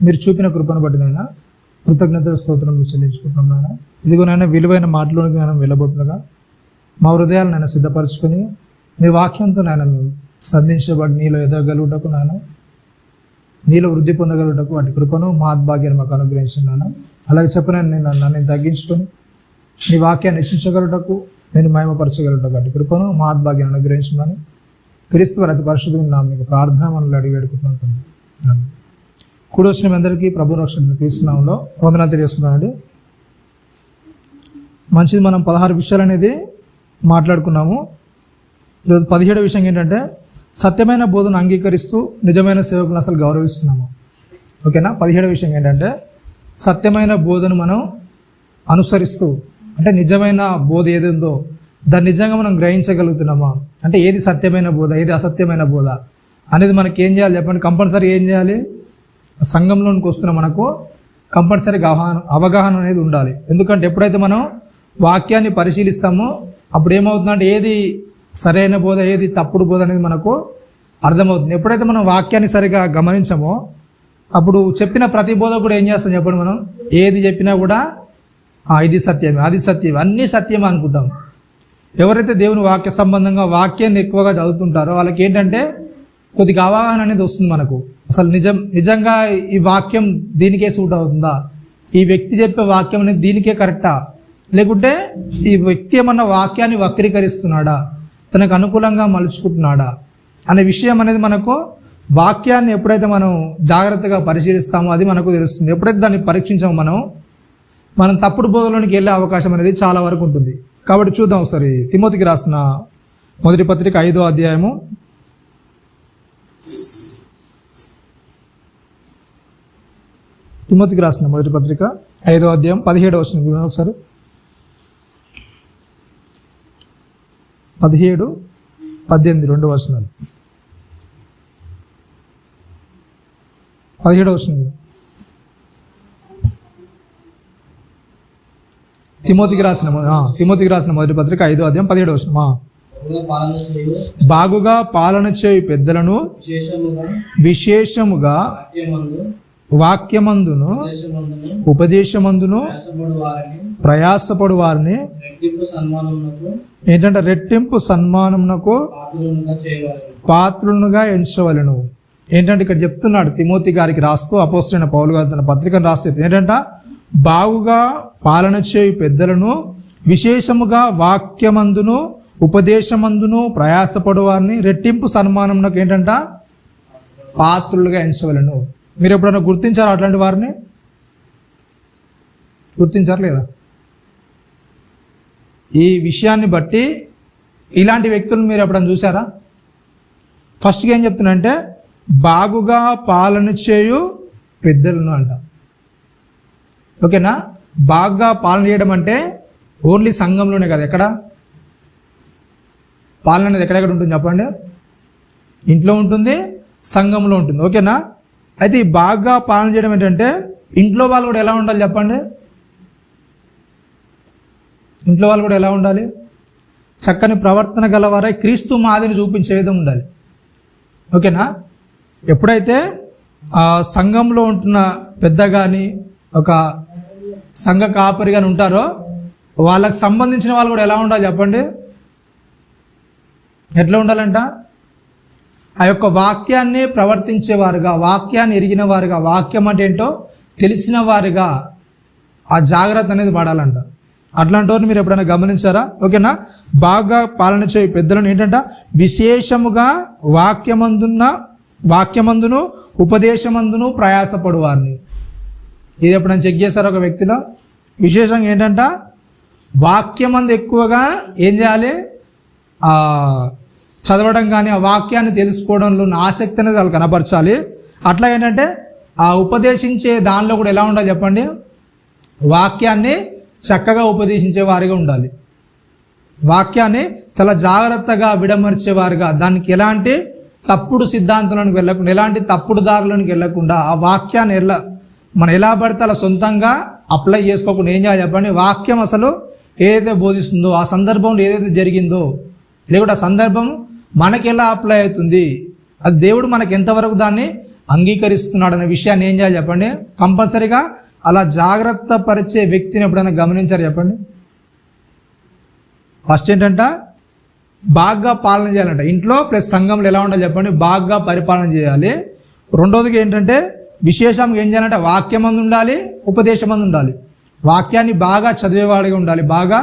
మీరు చూపిన కృపను బట్టి నాయన కృతజ్ఞత స్తోత్రం చెల్లించుకుంటున్నాం నాయన. ఇదిగో నాయన విలువైన మాటలోనికి నాయన వెళ్ళబోతుండగా మా హృదయాలు నాయన సిద్ధపరచుకొని మీ వాక్యంతో నాయన మేము సంధించబడి నీలో ఎదగలుగుటకు నాయన, నీలో వృద్ధి పొందగలుగుటకు వాటి కృపను మహాద్భాగ్యాన్ని మాకు అనుగ్రహించున్నాను. అలాగే చెప్పిన నన్ను తగ్గించుకొని నీ వాక్యాన్ని హెచ్చించగలుగుటకు, నేను మహిమపరచగలుగుటకు వాటి కృపను మహాద్భాగ్యాన్ని అనుగ్రహించున్నాను. క్రీస్తు వారి అతి పరిశుద్ధమైన నామమున మీకు ప్రార్థన మనల్ని అడిగి వేడుకుంటున్నాను. కూడి వచ్చిన మీ అందరికీ ప్రభు రక్షణ క్రీస్తు నామములో వందనాలు తెలియజేస్తున్నానండి. మంచిది, మనం 16 విషయాలు అనేది మాట్లాడుకున్నాము. ఈరోజు 17వ విషయం ఏంటంటే సత్యమైన బోధన అంగీకరిస్తూ నిజమైన సేవకులను అసలు గౌరవిస్తున్నాము. ఓకేనా? 17వ విషయం ఏంటంటే సత్యమైన బోధను మనం అనుసరిస్తూ, అంటే నిజమైన బోధ ఏది ఉందో దాన్ని నిజంగా మనం గ్రహించగలుగుతున్నామా, అంటే ఏది సత్యమైన బోధ ఏది అసత్యమైన బోధ అనేది మనకి ఏం చేయాలి చెప్పండి? కంపల్సరీ ఏం చేయాలి? సంఘంలోనికి వస్తున్న మనకు కంపల్సరీగా అవగాహన అనేది ఉండాలి. ఎందుకంటే ఎప్పుడైతే మనం వాక్యాన్ని పరిశీలిస్తామో అప్పుడు ఏమవుతుందంటే ఏది సరైన బోధ ఏది తప్పుడు బోధ అనేది మనకు అర్థమవుతుంది. ఎప్పుడైతే మనం వాక్యాన్ని సరిగా గమనించామో అప్పుడు చెప్పిన ప్రతి బోధ కూడా ఏం చేస్తాం చెప్పండి? మనం ఏది చెప్పినా కూడా ఇది సత్యమే, అది సత్యమే, అన్నీ సత్యమే అనుకుంటాం. ఎవరైతే దేవుని వాక్య సంబంధంగా వాక్యాన్ని ఎక్కువగా చదువుతుంటారో వాళ్ళకి ఏంటంటే కొద్దిగా అవగాహన అనేది వస్తుంది మనకు. అసలు నిజంగా ఈ వాక్యం దీనికే సూట్ అవుతుందా, ఈ వ్యక్తి చెప్పే వాక్యం అనేది దీనికే కరెక్టా, లేకుంటే ఈ వ్యక్తి ఏమన్నా వాక్యాన్ని వక్రీకరిస్తున్నాడా, తనకు అనుకూలంగా మలుచుకుంటున్నాడా అనే విషయం అనేది మనకు వాక్యాన్ని ఎప్పుడైతే మనం జాగ్రత్తగా పరిశీలిస్తామో అది మనకు తెలుస్తుంది. ఎప్పుడైతే దాన్ని పరీక్షించామో మనం తప్పుడు బోధలోనికి వెళ్ళే అవకాశం అనేది చాలా వరకు ఉంటుంది. కాబట్టి చూద్దాం ఒకసారి తిమోతికి రాసిన మొదటి పత్రిక 5వ అధ్యాయము 17వ వచనం ఒకసారి. 17, 18 2 వచనాలు. 17వ వచనం తిమోతికి రాసిన మొదటి పత్రిక 5వ అధ్యాయం 17వ వచనం. బాగుగా పాలన చేయు పెద్దలను విశేషముగా వాక్యమందును ఉపదేశమందును ప్రయాసపడు వారిని ఏంటంటే రెట్టింపు సన్మానమునకు పాత్రులుగా ఎంచవలెను. ఏంటంటే ఇక్కడ చెప్తున్నాడు తిమోతి గారికి రాస్తూ, అపోస్తలుడైన పౌలు గారు తన పత్రికను రాస్తే ఏంటంటే బాగుగా పాలన చేయు పెద్దలను విశేషముగా వాక్యమందును ఉపదేశమందును ప్రయాసపడు వారిని రెట్టింపు సన్మానమునకు ఏంటంట పాత్రులుగా ఎంచవలెను. మీరు ఎప్పుడైనా గుర్తించారా అట్లాంటి వారిని? గుర్తించారు లేదా? ఈ విషయాన్ని బట్టి ఇలాంటి వ్యక్తులను మీరు ఎప్పుడైనా చూసారా? ఫస్ట్గా ఏం చెప్తున్నా బాగుగా పాలన చేయు పెద్దలను అంట. ఓకేనా? బాగా పాలన చేయడం అంటే ఓన్లీ సంఘంలోనే కదా, ఎక్కడ పాలన అనేది ఎక్కడెక్కడ ఉంటుంది చెప్పండి? ఇంట్లో ఉంటుంది, సంఘంలో ఉంటుంది. ఓకేనా? అయితే ఈ బాగా పాలన చేయడం ఏంటంటే ఇంట్లో వాళ్ళు కూడా ఎలా ఉండాలి చెప్పండి? ఇంట్లో వాళ్ళు కూడా ఎలా ఉండాలి? చక్కని ప్రవర్తన గలవారై క్రీస్తు మాదిరిని చూపించే విధంగా ఉండాలి. ఓకేనా? ఎప్పుడైతే ఆ సంఘంలో ఉంటున్న పెద్ద కానీ ఒక సంఘ కాపరి కానీ ఉంటారో వాళ్ళకి సంబంధించిన వాళ్ళు కూడా ఎలా ఉండాలి చెప్పండి? ఎట్లా ఉండాలంట? ఆ యొక్క వాక్యాన్ని ప్రవర్తించేవారుగా, వాక్యాన్ని ఎరిగిన వారుగా, వాక్యం అంటే ఏంటో తెలిసిన వారుగా ఆ జాగ్రత్త అనేది పడాలంట. అట్లాంటి వారిని మీరు ఎప్పుడైనా గమనించారా? ఓకేనా? బాగా పాలన చేయ పెద్దలను ఏంటంట విశేషముగా వాక్యమందును ఉపదేశమందును ప్రయాసపడు వారిని. ఇది ఎప్పుడైనా చెక్ చేశారా ఒక వ్యక్తిలో? విశేషంగా ఏంటంట వాక్యమందు ఎక్కువగా ఏం చేయాలి? చదవడం కానీ ఆ వాక్యాన్ని తెలుసుకోవడంలో ఉన్న ఆసక్తి అనేది వాళ్ళు కనపరచాలి. అట్లా ఏంటంటే ఆ ఉపదేశించే దానిలో కూడా ఎలా ఉండాలి చెప్పండి? వాక్యాన్ని చక్కగా ఉపదేశించే వారిగా ఉండాలి. వాక్యాన్ని చాలా జాగ్రత్తగా విడమర్చేవారుగా, దానికి ఎలాంటి తప్పుడు సిద్ధాంతాలకు వెళ్ళకుండా, ఎలాంటి తప్పుడు దారులకు వెళ్ళకుండా ఆ వాక్యాన్ని మనం ఎలా పడితే అలా సొంతంగా అప్లై చేసుకోకుండా ఏం చేయాలి చెప్పండి? వాక్యం అసలు ఏదైతే బోధిస్తుందో, ఆ సందర్భంలో ఏదైతే జరిగిందో, లేకుంటే ఆ సందర్భం మనకి ఎలా అప్లై అవుతుంది, అది దేవుడు మనకి ఎంతవరకు దాన్ని అంగీకరిస్తున్నాడు అనే విషయాన్ని ఏం చేయాలి చెప్పండి? కంపల్సరీగా అలా జాగ్రత్త పరిచే వ్యక్తిని ఎప్పుడైనా గమనించారు చెప్పండి? ఫస్ట్ ఏంటంట, బాగా పాలన చేయాలంట. ఇంట్లో ప్లస్ సంఘంలో ఎలా ఉండాలి చెప్పండి? బాగా పరిపాలన చేయాలి. రెండోదిగా ఏంటంటే విశేషంగా ఏం చేయాలంటే వాక్యం అందు ఉండాలి, ఉపదేశం అందు ఉండాలి. వాక్యాన్ని బాగా చదివేవాడిగా ఉండాలి, బాగా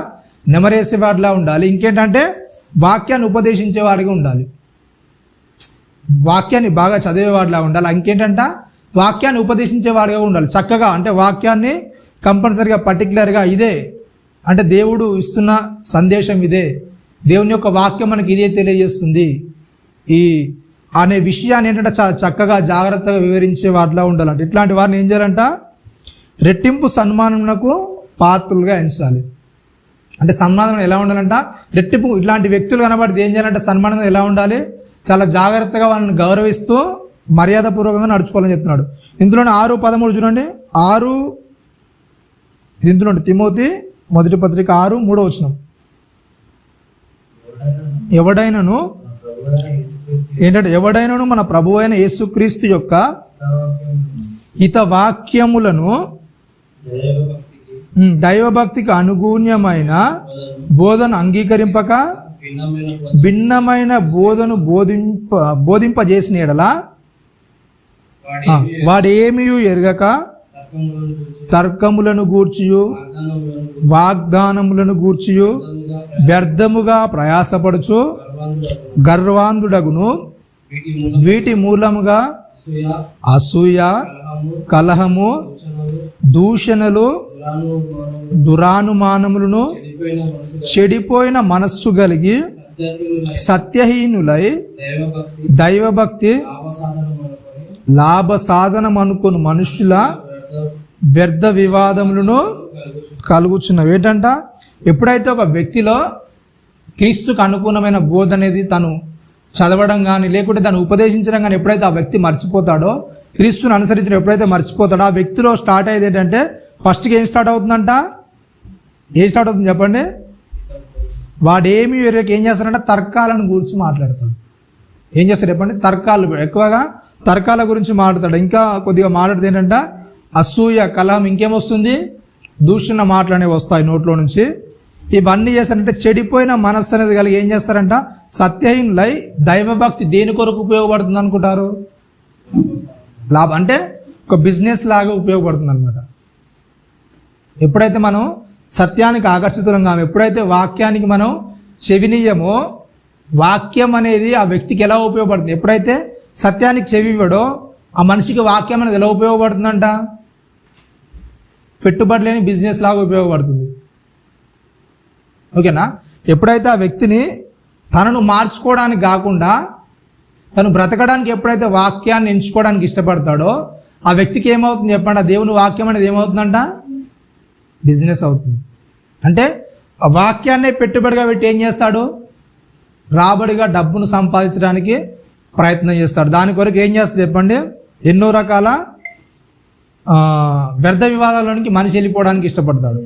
నెమరేసేవాడిలా ఉండాలి. ఇంకేంటంటే వాక్యాన్ని ఉపదేశించేవాడిగా ఉండాలి, వాక్యాన్ని బాగా చదివేవాడిలా ఉండాలి. ఇంకేంటంట వాక్యాన్ని ఉపదేశించేవాడిగా ఉండాలి. చక్కగా అంటే వాక్యాన్ని కంపల్సరిగా పర్టికులర్గా ఇదే అంటే దేవుడు ఇస్తున్న సందేశం ఇదే, దేవుని యొక్క వాక్యం మనకి ఇదే తెలియజేస్తుంది ఈ అనే విషయాన్ని ఏంటంటే చాలా చక్కగా జాగ్రత్తగా వివరించే వాటిలా ఉండాలంట. ఇట్లాంటి వారిని ఏం చేయాలంట? రెట్టింపు సన్మానమునకు పాత్రులుగా ఎంచాలి. అంటే సన్మానం ఎలా ఉండాలంట? రెట్టింపు ఇట్లాంటి వ్యక్తులు కనబడితే ఏం చేయాలంటే సన్మానం ఎలా ఉండాలి? చాలా జాగ్రత్తగా వాళ్ళని గౌరవిస్తూ మర్యాదపూర్వకంగా నడుచుకోవాలని చెప్తున్నాడు. ఇందులోనే 6:13 చూడండి. 6 ఇందులో తిమోతి మొదటి పత్రిక 6:3 ఎవడైనను ఏంటంటే ఎవడైనను మన ప్రభు అయిన యేసుక్రీస్తు యొక్క హిత వాక్యములను దైవభక్తికి అనుగుణ్యమైన బోధన అంగీకరింపక భిన్నమైన బోధను బోధింపజేసిన ఎడల వాడేమీ ఎరగక తర్కములను గూర్చియు వాగ్దానములను గూర్చియు వ్యర్థముగా ప్రయాసపడుచు గర్వాంధుడగును. వీటి మూలముగా అసూయ, కలహము, దూషణలు, దురానుమానములను, చెడిపోయిన మనస్సు కలిగి సత్యహీనులై దైవభక్తి లాభ సాధనం అనుకుని మనుషుల వ్యర్థ వివాదములను కలుగుచున్నవి. ఏంటంట? ఎప్పుడైతే ఒక వ్యక్తిలో క్రీస్తుకు అనుగుణమైన బోధ అనేది తను చదవడం కానీ లేకుంటే దాన్ని ఉపదేశించడం కానీ ఎప్పుడైతే ఆ వ్యక్తి మర్చిపోతాడో, క్రీస్తుని అనుసరించడం ఎప్పుడైతే మర్చిపోతాడో ఆ వ్యక్తిలో స్టార్ట్ అయ్యేది ఏంటంటే ఫస్ట్కి ఏం స్టార్ట్ అవుతుందంట? ఏం స్టార్ట్ అవుతుంది చెప్పండి? వాడేమి ఏం చేస్తారంటే తర్కాలను గురించి మాట్లాడతాడు. ఏం చేస్తారు చెప్పండి? తర్కాలు, ఎక్కువగా తర్కాల గురించి మాట్లాడతాడు. ఇంకా కొద్దిగా మాట్లాడితే ఏంటంటే అసూయ, కలహం, ఇంకేమొస్తుంది? దూషణ మాటలు అనేవి వస్తాయి నోట్లో నుంచి. ఇవన్నీ చేస్తారంటే చెడిపోయిన మనస్సు అనేది కలిగి ఏం చేస్తారంట? సత్యహీనులై దైవభక్తి దేని కొరకు ఉపయోగపడుతుంది అనుకుంటారు? లాభం అంటే ఒక బిజినెస్ లాగా ఉపయోగపడుతుంది అనమాట. ఎప్పుడైతే మనం సత్యానికి ఆకర్షితులం కాము, ఎప్పుడైతే వాక్యానికి మనం చెవినీయమో, వాక్యం అనేది ఆ వ్యక్తికి ఎలా ఉపయోగపడుతుంది? ఎప్పుడైతే సత్యానికి చెవి ఇవ్వడో ఆ మనిషికి వాక్యం అనేది ఎలా ఉపయోగపడుతుందంట? పెట్టుబడి లేని బిజినెస్ లాగా ఉపయోగపడుతుంది. ఓకేనా? ఎప్పుడైతే ఆ వ్యక్తిని తనను మార్చుకోవడానికి కాకుండా తను బ్రతకడానికి ఎప్పుడైతే వాక్యాన్ని ఎంచుకోవడానికి ఇష్టపడతాడో ఆ వ్యక్తికి ఏమవుతుంది చెప్పండి? ఆ దేవుని వాక్యం అనేది ఏమవుతుందంట? బిజినెస్ అవుతుంది. అంటే ఆ వాక్యాన్నే పెట్టుబడిగా పెట్టి ఏం చేస్తాడు? రాబడిగా డబ్బును సంపాదించడానికి ప్రయత్నం చేస్తాడు. దాని కొరకు ఏం చేస్తాడు చెప్పండి? ఎన్నో రకాల వ్యర్థ వివాదాలలోనికి మనిషి వెళ్ళిపోవడానికి ఇష్టపడతాడు.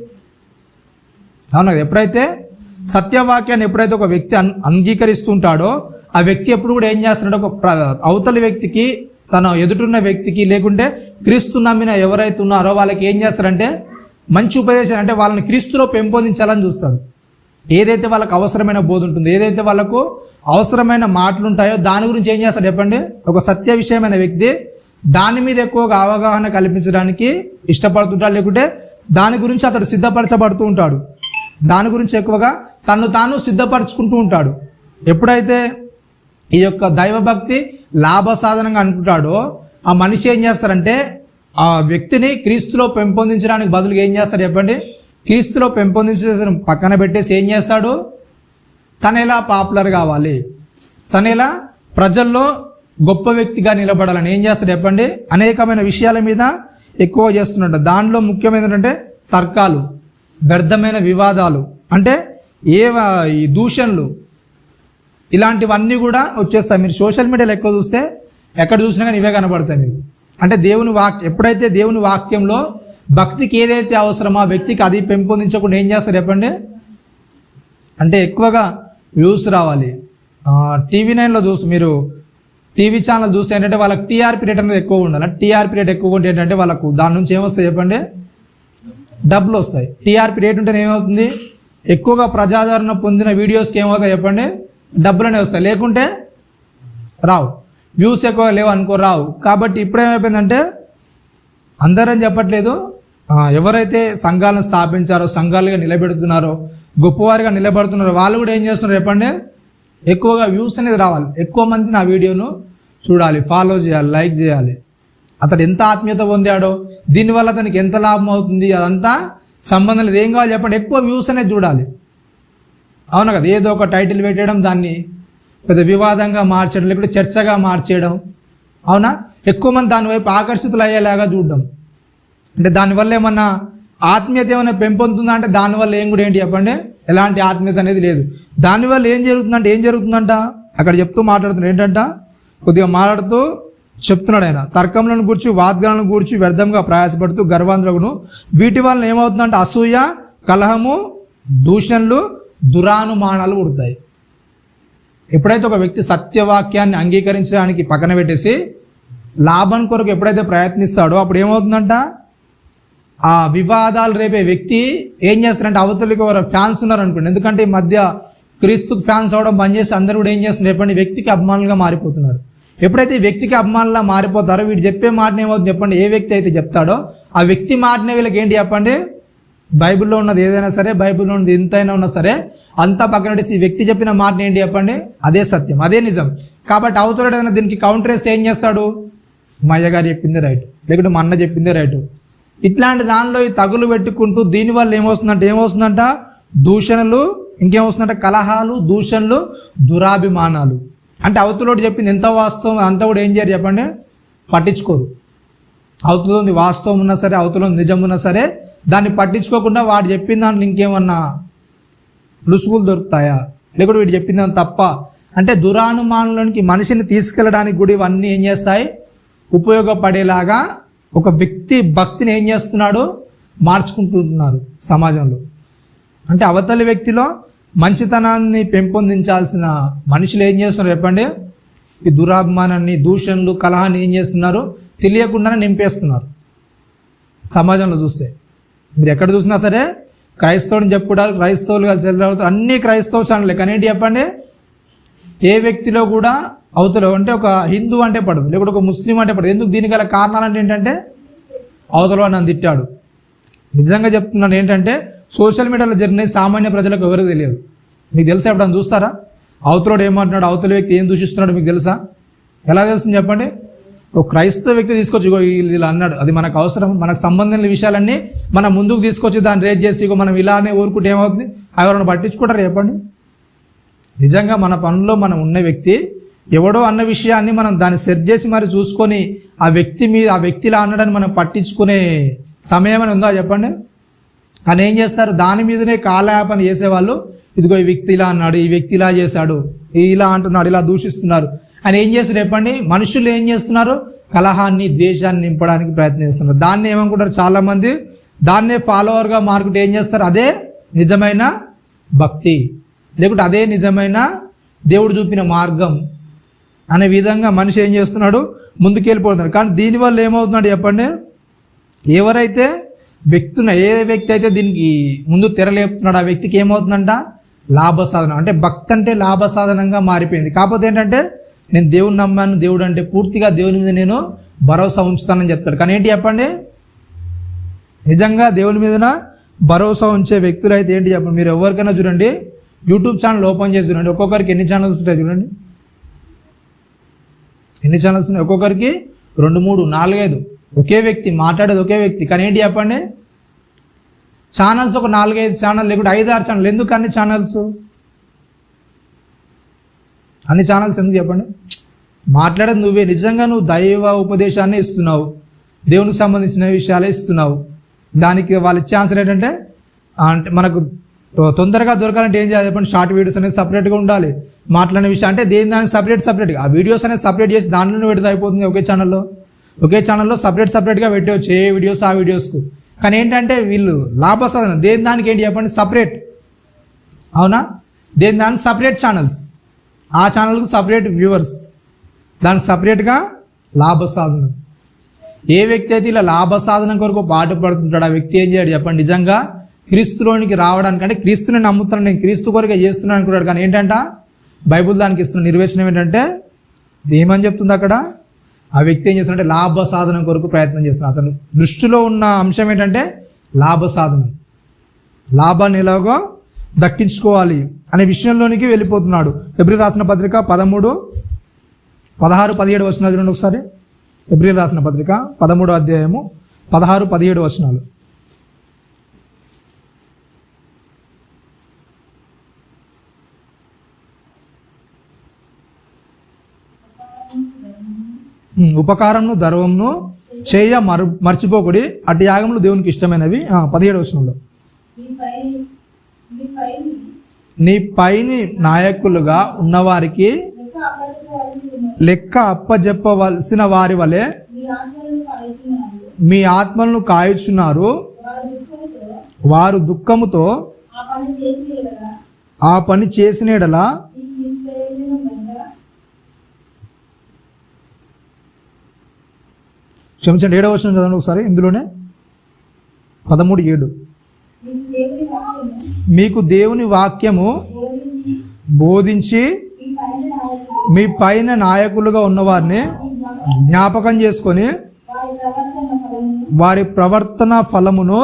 అవునా? ఎప్పుడైతే సత్యవాక్యాన్ని ఎప్పుడైతే ఒక వ్యక్తి అంగీకరిస్తుంటాడో ఆ వ్యక్తి ఎప్పుడు కూడా ఏం చేస్తున్నాడో ఒక అవతలి వ్యక్తికి, తన ఎదుటిన్న వ్యక్తికి, లేకుంటే క్రీస్తు నమ్మిన ఎవరైతే ఉన్నారో వాళ్ళకి ఏం చేస్తారంటే మంచి ఉపదేశం, అంటే వాళ్ళని క్రీస్తులో పెంపొందించాలని చూస్తాడు. ఏదైతే వాళ్ళకు అవసరమైన బోధ ఉంటుందో, ఏదైతే వాళ్ళకు అవసరమైన మాటలు ఉంటాయో దాని గురించి ఏం చేస్తాడు చెప్పండి? ఒక సత్య విషయమైన వ్యక్తి దాని మీద ఎక్కువగా అవగాహన కల్పించడానికి ఇష్టపడుతుంటాడు, లేకుంటే దాని గురించి అతడు సిద్ధపరచబడుతూ ఉంటాడు. దాని గురించి ఎక్కువగా తను తాను సిద్ధపరచుకుంటూ ఉంటాడు. ఎప్పుడైతే ఈ యొక్క దైవభక్తి లాభ సాధనంగా అనుకుంటాడో ఆ మనిషి ఏం చేస్తారంటే ఆ వ్యక్తిని క్రీస్తులో పెంపొందించడానికి బదులుగా ఏం చేస్తాడు చెప్పండి? క్రీస్తులో పెంపొందించే పక్కన పెట్టేసి ఏం చేస్తాడు? తను ఎలా పాపులర్ కావాలి, తను ఎలా ప్రజల్లో గొప్ప వ్యక్తిగా నిలబడాలని ఏం చేస్తాడు చెప్పండి? అనేకమైన విషయాల మీద ఎక్కువ చేస్తున్నట్టు. దానిలో ముఖ్యమైన ఏంటంటే తర్కాలు, వ్యర్థమైన వివాదాలు, అంటే ఈ దూషణలు, ఇలాంటివన్నీ కూడా వచ్చేస్తాయి. మీరు సోషల్ మీడియాలో ఎక్కువ చూస్తే ఎక్కడ చూసినా కానీ ఇవే కనబడతాయి మీకు. అంటే దేవుని ఎప్పుడైతే దేవుని వాక్యంలో భక్తికి ఏదైతే అవసరమో ఆ వ్యక్తికి అది పెంపొందించకుండా ఏం చేస్తారు చెప్పండి? అంటే ఎక్కువగా వ్యూస్ రావాలి. టీవీ 9లో మీరు టీవీ ఛానల్ చూస్తే ఏంటంటే వాళ్ళకి టీఆర్పీ రేట్ అనేది ఎక్కువ ఉండాలి. టీఆర్పీ రేట్ ఎక్కువ ఉంటే ఏంటంటే వాళ్ళకు దాని నుంచి ఏమొస్తాయి చెప్పండి, డబ్బులు వస్తాయి. టీఆర్పీ రేట్ ఉంటే ఏమవుతుంది, ఎక్కువగా ప్రజాదరణ పొందిన వీడియోస్కి ఏమవుతాయి చెప్పండి, డబ్బులు అనేవి వస్తాయి. లేకుంటే రావు. వ్యూస్ ఎక్కువ లేవు అనుకో, రావు. కాబట్టి ఇప్పుడేమైపోయిందంటే అందరని చెప్పట్లేదు, ఎవరైతే సంఘాలను స్థాపించారో, సంఘాలుగా నిలబెడుతున్నారో, గొప్పవారిగా నిలబడుతున్నారో వాళ్ళు కూడా ఏం చేస్తున్నారు చెప్పండి, ఎక్కువగా వ్యూస్ అనేది రావాలి. ఎక్కువ మంది నా వీడియోను చూడాలి, ఫాలో చేయాలి, లైక్ చేయాలి. అతడు ఎంత ఆత్మీయత పొందాడో, దీనివల్ల అతనికి ఎంత లాభం అవుతుంది, అదంతా సంబంధం లేదు. ఏం కావాలి చెప్పండి, ఎక్కువ వ్యూస్ అనేది చూడాలి. అవునా కదా? ఏదో ఒక టైటిల్ పెట్టడం, దాన్ని పెద్ద వివాదంగా మార్చడం, లేకపోతే చర్చగా మార్చేయడం. అవునా? ఎక్కువ మంది దాని వైపు ఆకర్షితులు అయ్యేలాగా చూడడం. అంటే దానివల్ల ఏమన్నా ఆత్మీయత ఏమైనా పెంపొందుతుందా అంటే దానివల్ల ఏం కూడా ఏంటి చెప్పండి, ఎలాంటి ఆత్మీయత అనేది లేదు. దానివల్ల ఏం జరుగుతుందంట అక్కడ చెప్తూ మాట్లాడుతున్నాడు. ఏంటంట కొద్దిగా మాట్లాడుతూ చెప్తున్నాడు ఆయన, తర్కములను గూర్చి వాద్గాలను గూర్చి వ్యర్థంగా ప్రయాసపడుతూ గర్వాంధ్రగును, వీటి వలన ఏమవుతుందంటే అసూయ, కలహము, దూషణలు, దురానుమానాలు పుడతాయి. ఎప్పుడైతే ఒక వ్యక్తి సత్యవాక్యాన్ని అంగీకరించడానికి పక్కన పెట్టేసి లాభం కొరకు ఎప్పుడైతే ప్రయత్నిస్తాడో అప్పుడు ఏమవుతుందంట, ఆ వివాదాలు రేపే వ్యక్తి ఏం చేస్తారంటే అవతలికి ఎవరు ఫ్యాన్స్ ఉన్నారు అనుకోండి. ఎందుకంటే ఈ మధ్య క్రీస్తుకు ఫ్యాన్స్ అవడం బంద్ చేసి అందరూ కూడా ఏం చేస్తున్నారు చెప్పండి, వ్యక్తికి అభిమానులుగా మారిపోతున్నారు. ఎప్పుడైతే వ్యక్తికి అభిమానులా మారిపోతారో వీడు చెప్పే మాటనే ఏమవుతుంది చెప్పండి, ఏ వ్యక్తి అయితే చెప్తాడో ఆ వ్యక్తి మాటనే వీళ్ళకి ఏంటి చెప్పండి, బైబిల్లో ఉన్నది ఏదైనా సరే, బైబిల్లో ఉన్నది ఎంతైనా ఉన్నా సరే అంతా పక్కన పెట్టేసి ఈ వ్యక్తి చెప్పిన మాటని ఏంటి చెప్పండి, అదే సత్యం, అదే నిజం. కాబట్టి అవతల ఏదైనా దీనికి కౌంటర్ వేస్తే ఏం చేస్తాడు, మా అయ్యగారు చెప్పిందే రైట్, లేకుంటే మా అన్న చెప్పిందే రైట్. ఇట్లాంటి దానిలో ఈ తగులు పెట్టుకుంటూ దీనివల్ల ఏమొస్తుందంట దూషణలు, ఇంకేమొస్తుందంటే కలహాలు, దూషణలు, దురాభిమానాలు. అంటే అవతలోడు చెప్పింది ఎంత వాస్తవం అంతా కూడా ఏం చేయరు చెప్పండి, పట్టించుకోరు. అవతలో వాస్తవం ఉన్నా సరే, అవతలో నిజం ఉన్నా సరే దాన్ని పట్టించుకోకుండా వాడు చెప్పిన దాంట్లో ఇంకేమన్నా లుసుగులు దొరుకుతాయా, లేకుంటే వీడు చెప్పిన దాని తప్ప అంటే దురానుమానంలోనికి మనిషిని తీసుకెళ్ళడానికి కూడా ఇవన్నీ ఏం చేస్తాయి, ఉపయోగపడేలాగా ఒక వ్యక్తి భక్తిని ఏం చేస్తున్నాడు, మార్చుకుంటున్నారు సమాజంలో. అంటే అవతలి వ్యక్తిలో మంచితనాన్ని పెంపొందించాల్సిన మనుషులు ఏం చేస్తున్నారు చెప్పండి, ఈ దురాభిమానాన్ని, దూషణలు, కలహాన్ని ఏం చేస్తున్నారు, తెలియకుండానే నింపేస్తున్నారు. సమాజంలో చూస్తే మీరు ఎక్కడ చూసినా సరే క్రైస్తవుని చెప్పుకుంటారు, క్రైస్తవులుగా చెల్లవుతారు, అన్ని క్రైస్తవ ఛానల్. కానీ ఏంటి చెప్పండి, ఏ వ్యక్తిలో కూడా అవతల అంటే ఒక హిందూ అంటే పడదు, లేకపోతే ఒక ముస్లిం అంటే పడదు. ఎందుకు? దీనికి గల కారణాలు అంటే ఏంటంటే అవతల నన్ను తిట్టాడు. నిజంగా చెప్తున్నాను ఏంటంటే సోషల్ మీడియాలో జరిగిన సామాన్య ప్రజలకు ఎవరికి తెలియదు. మీకు తెలుసా? ఎప్పుడన్నా చూస్తారా? అవతలోడు ఏమంటున్నాడు, అవతల వ్యక్తి ఏం దూషిస్తున్నాడు మీకు తెలుసా? ఎలా తెలుస్తుంది చెప్పండి? ఒక క్రైస్తవ వ్యక్తి తీసుకొచ్చి ఇలా అన్నాడు, అది మనకు అవసరం, మనకు సంబంధించిన విషయాలన్నీ మనం ముందుకు తీసుకొచ్చి దాన్ని రేట్ చేసి మనం ఇలానే ఊరుకుంటే ఏమవుతుంది? ఎవరైనా పట్టించుకుంటారు చెప్పండి? నిజంగా మన పనుల్లో మనం ఉన్న వ్యక్తి ఎవడో అన్న విషయాన్ని మనం దాన్ని సెర్చ్ చేసి మరి చూసుకొని ఆ వ్యక్తి మీద, ఆ వ్యక్తిలా అన్నాడని మనం పట్టించుకునే సమయం అని ఉందా చెప్పండి? అని ఏం చేస్తారు, దాని మీదనే కాలయాపన చేసేవాళ్ళు. ఇదిగో ఈ వ్యక్తి ఇలా అన్నాడు, ఈ వ్యక్తి ఇలా చేశాడు, ఇలా అంటున్నాడు, ఇలా దూషిస్తున్నారు అని ఏం చేస్తారు చెప్పండి? మనుషులు ఏం చేస్తున్నారు, కలహాన్ని, ద్వేషాన్ని నింపడానికి ప్రయత్నిస్తున్నారు. దాన్ని ఏమనుకుంటారు చాలామంది, దాన్నే ఫాలోవర్గా మార్కెట్ ఏం చేస్తారు, అదే నిజమైన భక్తి, లేకుంటే అదే నిజమైన దేవుడు చూపిన మార్గం అనే విధంగా మనిషి ఏం చేస్తున్నాడు, ముందుకెళ్ళిపోతున్నాడు. కానీ దీనివల్ల ఏమవుతున్నాడు చెప్పండి, ఎవరైతే వ్యక్తిన ఏ వ్యక్తి అయితే దీనికి ముందు తెరలేపుతున్నాడు ఆ వ్యక్తికి ఏమవుతుందంట, లాభసాధనం. అంటే భక్తి అంటే లాభసాధనంగా మారిపోయింది. కాకపోతే ఏంటంటే నేను దేవుని నమ్మాను, దేవుడు అంటే పూర్తిగా దేవుని మీద నేను భరోసా ఉంచుతానని చెప్తాడు. కానీ ఏంటి చెప్పండి, నిజంగా దేవుని మీద భరోసా ఉంచే వ్యక్తులు అయితే ఏంటి చెప్పండి, మీరు ఎవరికైనా చూడండి, యూట్యూబ్ ఛానల్ ఓపెన్ చేసి చూడండి, ఒక్కొక్కరికి ఎన్ని ఛానల్స్ ఉంటాయి చూడండి, ఎన్ని ఛానల్స్ ఉన్నాయి, ఒక్కొక్కరికి 2, 3, 4, 5, ఒకే వ్యక్తి మాట్లాడేది ఒకే వ్యక్తి. కానీ ఏంటి చెప్పండి, ఛానల్స్ ఒక 4, 5 ఛానల్, లేకుంటే 5, 6 ఛానల్. ఎందుకు అన్ని ఛానల్స్? అన్ని ఛానల్స్ ఎందుకు చెప్పండి? మాట్లాడేది నువ్వే. నిజంగా నువ్వు దైవ ఉపదేశాన్ని ఇస్తున్నావు, దేవునికి సంబంధించిన విషయాలే ఇస్తున్నావు. దానికి వాళ్ళు ఇచ్చే ఆన్సర్ ఏంటంటే, అంటే మనకు తొందరగా దొరకాలంటే ఏం చేయాలి చెప్పండి, షార్ట్ వీడియోస్ అనేది సపరేట్గా ఉండాలి. మాట్లాడిన విషయం అంటే దానికి సపరేట్గా ఆ వీడియోస్ అనేది సపరేట్ చేసి దాంట్లోనే పెడితే అయిపోతుంది. ఒకే ఛానల్లో సపరేట్గా పెట్టవచ్చు ఏ వీడియోస్ ఆ వీడియోస్కు. కానీ ఏంటంటే వీళ్ళు లాభసాధన దానికి ఏంటి చెప్పండి, సపరేట్. అవునా? దానికి సపరేట్ ఛానల్స్, ఆ ఛానల్కు సపరేట్ వ్యూవర్స్. దానికి సపరేట్గా లాభ సాధనం. ఏ వ్యక్తి అయితే ఇలా లాభ సాధనం కొరకు పాటుపడుతుంటాడో ఆ వ్యక్తి ఏం చేయాడు చెప్పండి? నిజంగా క్రీస్తులోనికి రావడానికి, అంటే క్రీస్తుని నమ్ముతున్నాను, నేను క్రీస్తు కొరకే చేస్తున్నాను అనుకున్నాడు. కానీ ఏంటంట బైబుల్ దానికి ఇస్తున్న నిర్వచనం ఏంటంటే ఏమని చెప్తుంది అక్కడ? ఆ వ్యక్తి ఏం చేస్తున్నాడంటే లాభ సాధనం కొరకు ప్రయత్నం చేస్తున్నాడు. అతను దృష్టిలో ఉన్న అంశం ఏంటంటే లాభ సాధనం, లాభాన్ని ఎలాగో దక్కించుకోవాలి అనే విషయంలోనికి వెళ్ళిపోతున్నాడు. ఎబ్రీ రాసిన పత్రిక 13, 16, 17 వచనాలు చూడండి ఒకసారి. ఎబ్రీ రాసిన పత్రిక 13వ అధ్యాయము 16, 17 వచనాలు. ఉపకారంను ధర్మంను చేయ మర్చిపోకుడి, అటు యాగములు దేవునికి ఇష్టమైనవి. 17 వచనంలో నీ పైని నాయకులుగా ఉన్నవారికి లెక్క అప్పజెప్పవలసిన వారి వలె మీ ఆత్మలను కాయుచున్నారు. వారు దుఃఖముతో ఆ పని చేసిన యెడల క్షమించండి, 7వ వచనం చదవండి ఒకసారి. ఇందులోనే 13:7 మీకు దేవుని వాక్యము బోధించి మీ పైన నాయకులుగా ఉన్నవారిని జ్ఞాపకం చేసుకొని వారి ప్రవర్తన ఫలమును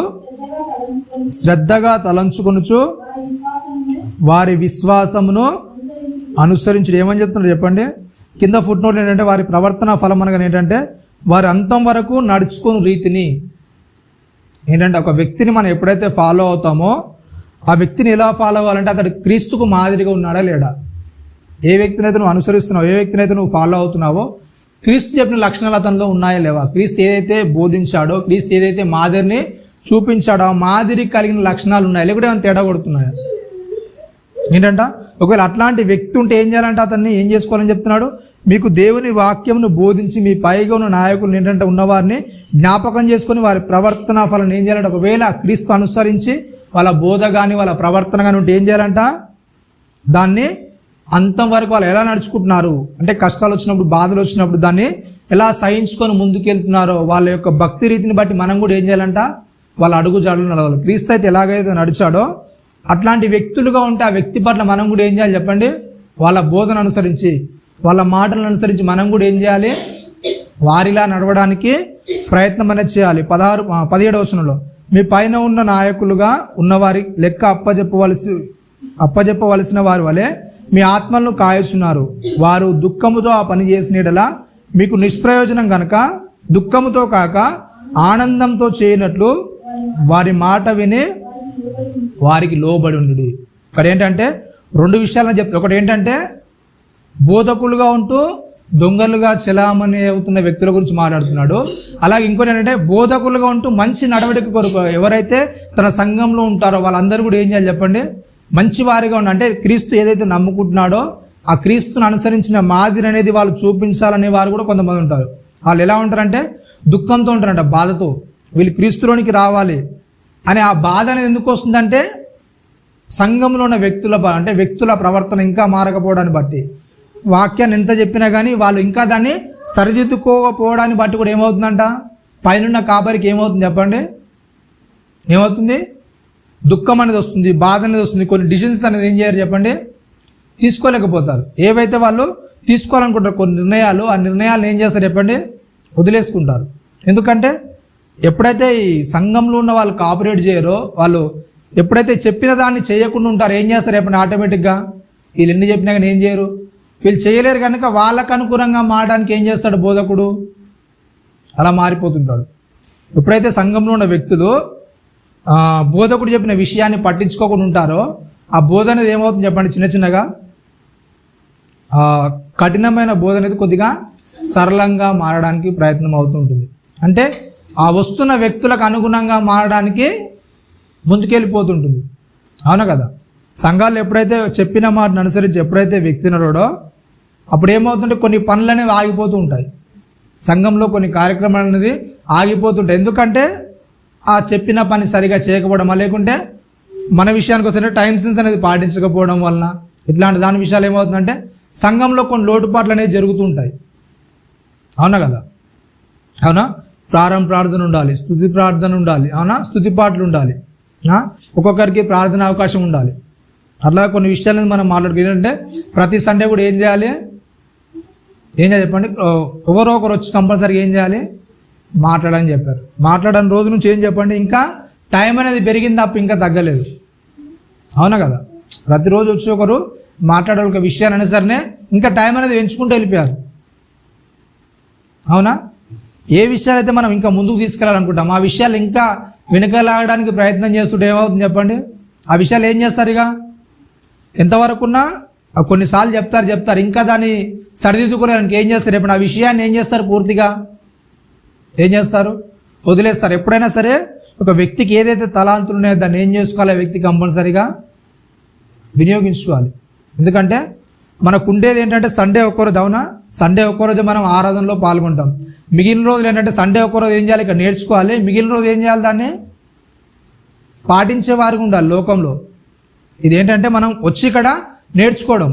శ్రద్ధగా తలంచుకొనుచు వారి విశ్వాసమును అనుసరించడం. ఏమని చెప్తున్నారు చెప్పండి? కింద ఫుట్ నోట్ ఏంటంటే వారి ప్రవర్తన ఫలం అనగా ఏంటంటే వారి అంతం వరకు నడుచుకుని రీతిని. ఏంటంటే ఒక వ్యక్తిని మనం ఎప్పుడైతే ఫాలో అవుతామో ఆ వ్యక్తిని ఎలా ఫాలో అవ్వాలంటే అతడు క్రీస్తుకు మాదిరిగా ఉన్నాడా లేడా? ఏ వ్యక్తిని అయితే నువ్వు అనుసరిస్తున్నావు, ఏ వ్యక్తిని అయితే నువ్వు ఫాలో అవుతున్నావో క్రీస్తు చెప్పిన లక్షణాలు అతనిలో ఉన్నాయా లేవా? క్రీస్తు ఏదైతే బోధించాడో, క్రీస్తు ఏదైతే మాదిరిని చూపించాడో ఆ మాదిరి కలిగిన లక్షణాలు ఉన్నాయా, లేకుంటే ఏమైనా తేడా కొడుతున్నాయా? ఏంటంట ఒకవేళ అట్లాంటి వ్యక్తి ఉంటే ఏం చేయాలంటే అతన్ని ఏం చేసుకోవాలని చెప్తున్నాడు? మీకు దేవుని వాక్యమును బోధించి మీ పైగా ఉన్న నాయకులు ఏంటంటే ఉన్నవారిని జ్ఞాపకం చేసుకొని వారి ప్రవర్తన ఫలం ఏం చేయాలంటే ఒకవేళ క్రీస్తు అనుసరించి వాళ్ళ బోధ కానీ వాళ్ళ ప్రవర్తన కానీ ఉంటే ఏం చేయాలంట? దాన్ని అంతం వరకు వాళ్ళు ఎలా నడుచుకుంటున్నారు అంటే కష్టాలు వచ్చినప్పుడు, బాధలు వచ్చినప్పుడు దాన్ని ఎలా సహించుకొని ముందుకెళ్తున్నారో వాళ్ళ యొక్క భక్తి రీతిని బట్టి మనం కూడా ఏం చేయాలంట? వాళ్ళ అడుగు జాడలు నడవాలి. క్రీస్తు అయితే ఎలాగైతే నడిచాడో అట్లాంటి వ్యక్తులుగా ఉంటే ఆ వ్యక్తి పట్ల మనం కూడా ఏం చేయాలి చెప్పండి? వాళ్ళ బోధన అనుసరించి, వాళ్ళ మాటలను అనుసరించి మనం కూడా ఏం చేయాలి? వారిలా నడవడానికి ప్రయత్నం అనేది చేయాలి. 17వ వచనంలో మీ పైన ఉన్న నాయకులుగా ఉన్నవారి లెక్క అప్పజెప్పవలసిన వారి వలె మీ ఆత్మలను కాయుచున్నారు. వారు దుఃఖముతో ఆ పని చేసిన యెడల మీకు నిష్ప్రయోజనం కనుక దుఃఖముతో కాక ఆనందంతో చేయనట్లు వారి మాట విని వారికి లోబడి ఉండు. ఇక్కడ ఏంటంటే 2 విషయాలను చెప్తారు. ఒకటి ఏంటంటే బోధకులుగా ఉంటూ దొంగలుగా చెలామణి అవుతున్న వ్యక్తుల గురించి మాట్లాడుతున్నాడు. అలాగే ఇంకోటి ఏంటంటే బోధకులుగా ఉంటూ మంచి నడవడిక కొరకు ఎవరైతే తన సంఘంలో ఉంటారో వాళ్ళందరూ కూడా ఏం చేయాలి చెప్పండి? మంచి వారిగా ఉండాలి. అంటే క్రీస్తు ఏదైతే నమ్ముకుంటున్నాడో ఆ క్రీస్తుని అనుసరించిన మాదిరి అనేది వాళ్ళు చూపించాలనే వారు కూడా కొంతమంది ఉంటారు. వాళ్ళు ఎలా ఉంటారంటే దుఃఖంతో ఉంటారంట, బాధతో. వీళ్ళు క్రీస్తులోనికి రావాలి అని ఆ బాధ అనేది ఎందుకు వస్తుందంటే సంఘంలో ఉన్న వ్యక్తుల ప్రవర్తన ఇంకా మారకపోవడాన్ని బట్టి, వాక్యాన్ని ఎంత చెప్పినా కానీ వాళ్ళు ఇంకా దాన్ని సరిదిద్దుకోకపోవడాన్ని బట్టి కూడా ఏమవుతుందంట? పైన కాపరికి ఏమవుతుంది చెప్పండి? ఏమవుతుంది? దుఃఖం అనేది వస్తుంది, బాధ అనేది వస్తుంది. కొన్ని డిసిషన్స్ అనేది ఏం చేయరు చెప్పండి? తీసుకోలేకపోతారు. ఏవైతే వాళ్ళు తీసుకోవాలనుకుంటారు కొన్ని నిర్ణయాలు, ఆ నిర్ణయాలను ఏం చేస్తారు చెప్పండి? వదిలేసుకుంటారు. ఎందుకంటే ఎప్పుడైతే ఈ సంఘంలో ఉన్న వాళ్ళు కోఆపరేట్ చేయరో, వాళ్ళు ఎప్పుడైతే చెప్పిన దాన్ని చేయకుండా ఉంటారో ఏం చేస్తారు చెప్పండి? ఆటోమేటిక్గా వీళ్ళు ఎన్ని చెప్పినా కానీ ఏం చేయరు, వీళ్ళు చేయలేరు కనుక వాళ్ళకు అనుకూలంగా మారడానికి ఏం చేస్తాడు బోధకుడు? అలా మారిపోతుంటాడు. ఎప్పుడైతే సంఘంలో ఉన్న వ్యక్తులు బోధకుడు చెప్పిన విషయాన్ని పట్టించుకోకుండా ఉంటారో ఆ బోధ అనేది ఏమవుతుంది చెప్పండి? చిన్నగా కఠినమైన బోధ అనేది కొద్దిగా సరళంగా మారడానికి ప్రయత్నం అవుతుంటుంది. అంటే ఆ వస్తున్న వ్యక్తులకు అనుగుణంగా మారడానికి ముందుకెళ్ళిపోతుంటుంది. అవునా కదా? సంఘాలు ఎప్పుడైతే చెప్పిన మాటను అనుసరించి ఎప్పుడైతే వ్యక్తి నడవడో అప్పుడు ఏమవుతుంటే కొన్ని పనులు అనేవి ఆగిపోతూ ఉంటాయి. సంఘంలో కొన్ని కార్యక్రమాలు అనేది ఆగిపోతుంటాయి. ఎందుకంటే ఆ చెప్పిన పని సరిగా చేయకపోవడం, లేకుంటే మన విషయానికి వస్తే టైం సెన్స్ అనేది పాటించకపోవడం వలన ఇట్లాంటి దాని విషయాలు ఏమవుతుందంటే సంఘంలో కొన్ని లోటుపాట్లు అనేవి జరుగుతూ ఉంటాయి. అవునా కదా? అవునా? ప్రార్థన ఉండాలి, స్తుతి ప్రార్థన ఉండాలి, అవునా? స్తుతి పాటలు ఉండాలి, ఒక్కొక్కరికి ప్రార్థన అవకాశం ఉండాలి. అట్లా కొన్ని విషయాలను మనం మాట్లాడుకుంటే ప్రతి సండే కూడా ఏం చేయాలి చెప్పండి? ఎవరో ఒకరు వచ్చి కంపల్సరీగా ఏం చేయాలి? మాట్లాడని చెప్పారు. మాట్లాడని రోజు నుంచి ఏం చెప్పండి? ఇంకా టైం అనేది పెరిగింది తప్ప ఇంకా తగ్గలేదు. అవునా కదా? ప్రతిరోజు వచ్చి ఒకరు మాట్లాడే ఒక విషయాన్ని సరే ఇంకా టైం అనేది పెంచుకుంటూ వెళ్ళిపోయారు. అవునా? ఏ విషయాలు అయితే మనం ఇంకా ముందుకు తీసుకెళ్ళాలనుకుంటాం ఆ విషయాలు ఇంకా వెనుకలాగడానికి ప్రయత్నం చేస్తుంటే ఏమవుతుంది చెప్పండి? ఆ విషయాలు ఏం చేస్తారు? ఇక ఎంతవరకున్నా కొన్నిసార్లు చెప్తారు ఇంకా దాన్ని సరిదిద్దుకోవడానికి ఏం చేస్తారు? ఇప్పుడు ఆ విషయాన్ని ఏం చేస్తారు? పూర్తిగా ఏం చేస్తారు? వదిలేస్తారు. ఎప్పుడైనా సరే ఒక వ్యక్తికి ఏదైతే తలాంతులు ఉన్నాయో దాన్ని ఏం చేసుకోవాలి? ఆ వ్యక్తి కంపల్సరీగా వినియోగించుకోవాలి. ఎందుకంటే మనకు ఉండేది ఏంటంటే సండే ఒక్కరోజు. అవునా? సండే ఒక్కరోజు మనం ఆరాధనలో పాల్గొంటాం. మిగిలిన రోజులు ఏంటంటే సండే ఒక్కరోజు ఏం చేయాలి? ఇక్కడ నేర్చుకోవాలి. మిగిలిన రోజు ఏం చేయాలి? దాన్ని పాటించే వారికి ఉండాలి లోకంలో. ఇదేంటంటే మనం వచ్చి ఇక్కడ నేర్చుకోవడం,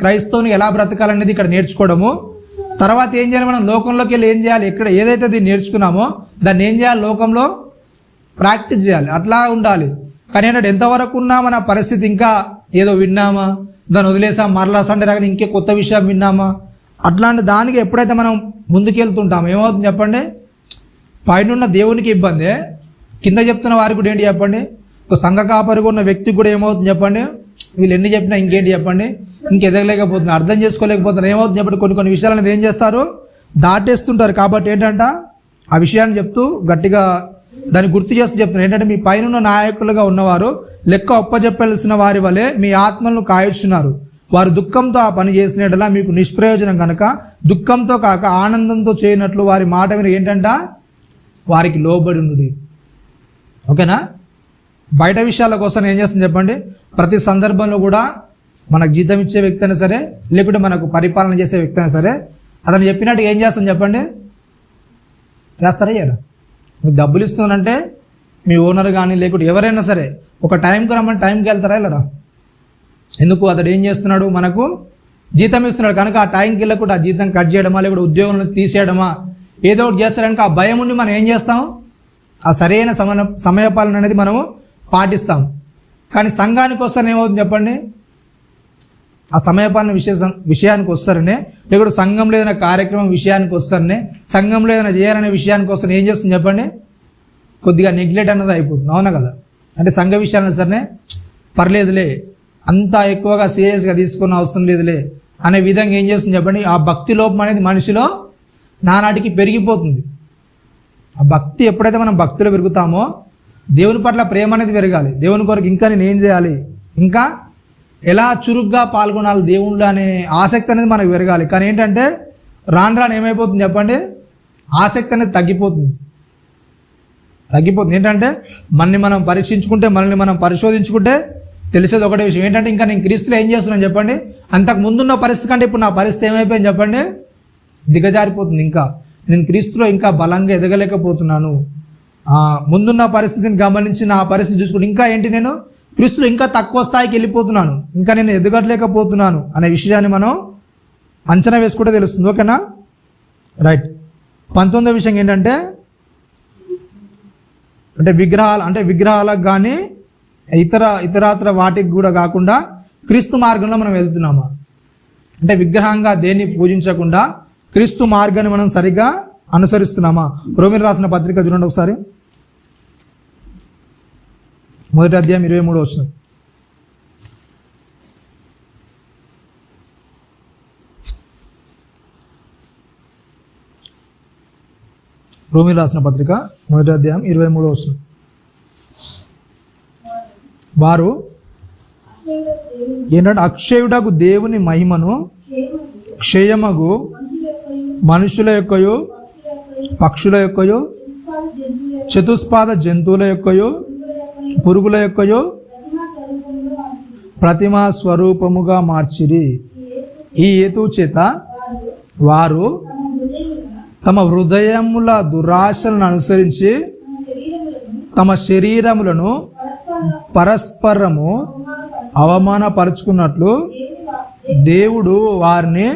క్రైస్తవుని ఎలా బ్రతకాలనేది ఇక్కడ నేర్చుకోవడము. తర్వాత ఏం చేయాలి? మనం లోకంలోకి వెళ్ళి ఏం చేయాలి? ఇక్కడ ఏదైతే దీన్ని నేర్చుకున్నామో దాన్ని ఏం చేయాలి? లోకంలో ప్రాక్టీస్ చేయాలి. అట్లా ఉండాలి. కానీ ఏంటంటే ఎంతవరకు ఉన్నా మన పరిస్థితి ఇంకా ఏదో విన్నామా, దాన్ని వదిలేసాం, మరలా సండే రాగానే ఇంకే కొత్త విషయం విన్నామా, అట్లాంటి దానికి ఎప్పుడైతే మనం ముందుకెళ్తుంటాం ఏమవుతుంది చెప్పండి? పైన దేవునికి ఇబ్బంది, కింద చెప్తున్న వారికి కూడా ఏంటి చెప్పండి? ఒక సంఘ కాపరిగా ఉన్న వ్యక్తికి కూడా ఏమవుతుంది చెప్పండి? వీళ్ళు ఎన్ని చెప్పినా ఇంకేంటి చెప్పండి? ఇంకెదగలేకపోతున్నారు, అర్థం చేసుకోలేకపోతున్నారు. ఏమవుతుంది చెప్పండి? కొన్ని విషయాలు అనేది ఏం చేస్తారు? దాటేస్తుంటారు. కాబట్టి ఏంటంట ఆ విషయాన్ని చెప్తూ గట్టిగా దాన్ని గుర్తు చేస్తూ చెప్తున్నారు. ఏంటంటే మీ పైన నాయకులుగా ఉన్నవారు లెక్క ఒప్పజెప్పాల్సిన వారి వలె మీ ఆత్మలను కాయొచ్చున్నారు. వారు దుఃఖంతో ఆ పని చేసినట్లా మీకు నిష్ప్రయోజనం కనుక దుఃఖంతో కాక ఆనందంతో చేయనట్లు వారి మాట మీరు ఏంటంట వారికి లోబడి ఉండు. ఓకేనా? బయట విషయాల కోసం ఏం చేస్తుంది చెప్పండి? ప్రతి సందర్భంలో కూడా మనకు జీతం ఇచ్చే వ్యక్తి అయినా సరే, లేకుంటే మనకు పరిపాలన చేసే వ్యక్తి అయినా సరే, అతను చెప్పినట్టు ఏం చేస్తాను చెప్పండి? చేస్తారా? చేయరా? మీకు డబ్బులు ఇస్తున్నానంటే మీ ఓనర్ కానీ లేకుంటే ఎవరైనా సరే ఒక టైంకి రమ్మని టైంకి వెళ్తారా? వెళ్ళరా? ఎందుకు? అతడు ఏం చేస్తున్నాడు? మనకు జీతం ఇస్తున్నాడు కనుక ఆ టైంకి వెళ్ళకుండా ఆ జీతం కట్ చేయడమా, లేకుంటే ఉద్యోగంలో తీసేయడమా, ఏదో ఒకటి చేస్తారనుక ఆ భయం ఉండి మనం ఏం చేస్తాం? ఆ సరైన సమయపాలన అనేది మనము పాటిస్తాం. కానీ సంఘానికి వస్తారని ఏమవుతుంది చెప్పండి? ఆ సమయపాలన విషయానికి వస్తారనే, లేకుంటే సంఘంలో ఏదైనా కార్యక్రమం విషయానికి వస్తారనే, సంఘంలో ఏదైనా చేయాలనే విషయానికి వస్తారని ఏం చేస్తుంది చెప్పండి? కొద్దిగా నెగ్లెక్ట్ అన్నది అయిపోతుంది. అవునా కదా? అంటే సంఘ విషయాన్ని సరే పర్లేదులే, అంతా ఎక్కువగా సీరియస్గా తీసుకున్న అవసరం లేదులే అనే విధంగా ఏం చేస్తుంది చెప్పండి? ఆ భక్తి లోపం అనేది మనిషిలో నానాటికి పెరిగిపోతుంది. ఆ భక్తి ఎప్పుడైతే మనం భక్తిలో పెరుగుతామో దేవుని పట్ల ప్రేమ అనేది పెరగాలి. దేవుని కొరకు ఇంకా నేను ఏం చేయాలి, ఇంకా ఎలా చురుగ్గా పాల్గొనాలి దేవుళ్ళు అనే ఆసక్తి అనేది మనకు పెరగాలి. కానీ ఏంటంటే రాను ఏమైపోతుంది చెప్పండి? ఆసక్తి అనేది తగ్గిపోతుంది. ఏంటంటే మనల్ని మనం పరీక్షించుకుంటే, మనల్ని మనం పరిశోధించుకుంటే తెలిసేది ఒకటే విషయం ఏంటంటే ఇంకా నేను క్రీస్తులో ఏం చేస్తున్నాను చెప్పండి? అంతకు ముందున్న పరిస్థితి కంటే ఇప్పుడు నా పరిస్థితి ఏమైపోయింది చెప్పండి? దిగజారిపోతుంది. ఇంకా నేను క్రీస్తులో ఇంకా బలంగా ఎదగలేకపోతున్నాను. ముందున్న పరిస్థితిని గమనించి నా పరిస్థితి చూసుకుంటే ఇంకా ఏంటి, నేను క్రీస్తులో ఇంకా తక్కువ స్థాయికి వెళ్ళిపోతున్నాను, ఇంకా నేను ఎదగలేకపోతున్నాను అనే విషయాన్ని మనం అంచనా వేసుకుంటే తెలుస్తుంది. ఓకేనా? రైట్. 19వ విషయం ఏంటంటే విగ్రహాలకు కానీ ఇతరాతర వాటికి కూడా కాకుండా క్రీస్తు మార్గంలో మనం వెళ్తున్నామా? అంటే విగ్రహంగా దేన్ని పూజించకుండా క్రీస్తు మార్గాన్ని మనం సరిగ్గా అనుసరిస్తున్నామా? రోమిలకు రాసిన పత్రిక చూడండి ఒకసారి, 1వ అధ్యాయం 23వ వచనం. రోమిలకు రాసిన పత్రిక 1వ అధ్యాయం 23వ వచనం. వారు ఏంటంటే అక్షయుడకు దేవుని మహిమను క్షయమగు మనుషుల యొక్కయు పక్షుల యొక్కయు చతుష్పాద జంతువుల యొక్కయు పురుగుల యొక్కయు ప్రతిమా స్వరూపముగా మార్చిరి. ఈ హేతు చేత వారు తమ హృదయముల దురాశలను అనుసరించి తమ శరీరములను పరస్పరము అవమానపరుచుకున్నట్లు దేవుడు వారిని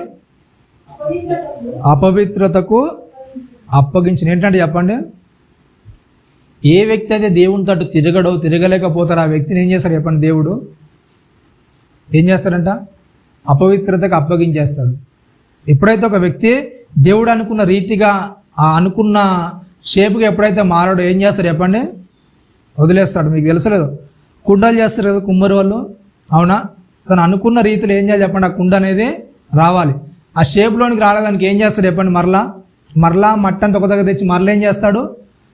అపవిత్రతకు అప్పగించిన. ఏంటంటే చెప్పండి, ఏ వ్యక్తి అయితే దేవుని తట్టు తిరగలేకపోతారు ఆ వ్యక్తిని ఏం చేస్తాడు చెప్పండి? దేవుడు ఏం చేస్తాడంట? అపవిత్రతకు అప్పగించేస్తాడు. ఎప్పుడైతే ఒక వ్యక్తి దేవుడు అనుకున్న రీతిగా ఆ అనుకున్న షేప్గా ఎప్పుడైతే మారాడో ఏం చేస్తాడు చెప్పండి? వదిలేస్తాడు. మీకు తెలుసలేదు, కుండలు చేస్తారు కదా కుమ్మరి వాళ్ళు, అవునా? తను అనుకున్న రీతిలో ఏం చేయాలి చెప్పండి? ఆ కుండ అనేది రావాలి. ఆ షేప్లోనికి రావడానికి ఏం చేస్తాడు చెప్పండి? మరలా మట్టంత ఒక దగ్గర తెచ్చి మరలా ఏం చేస్తాడు?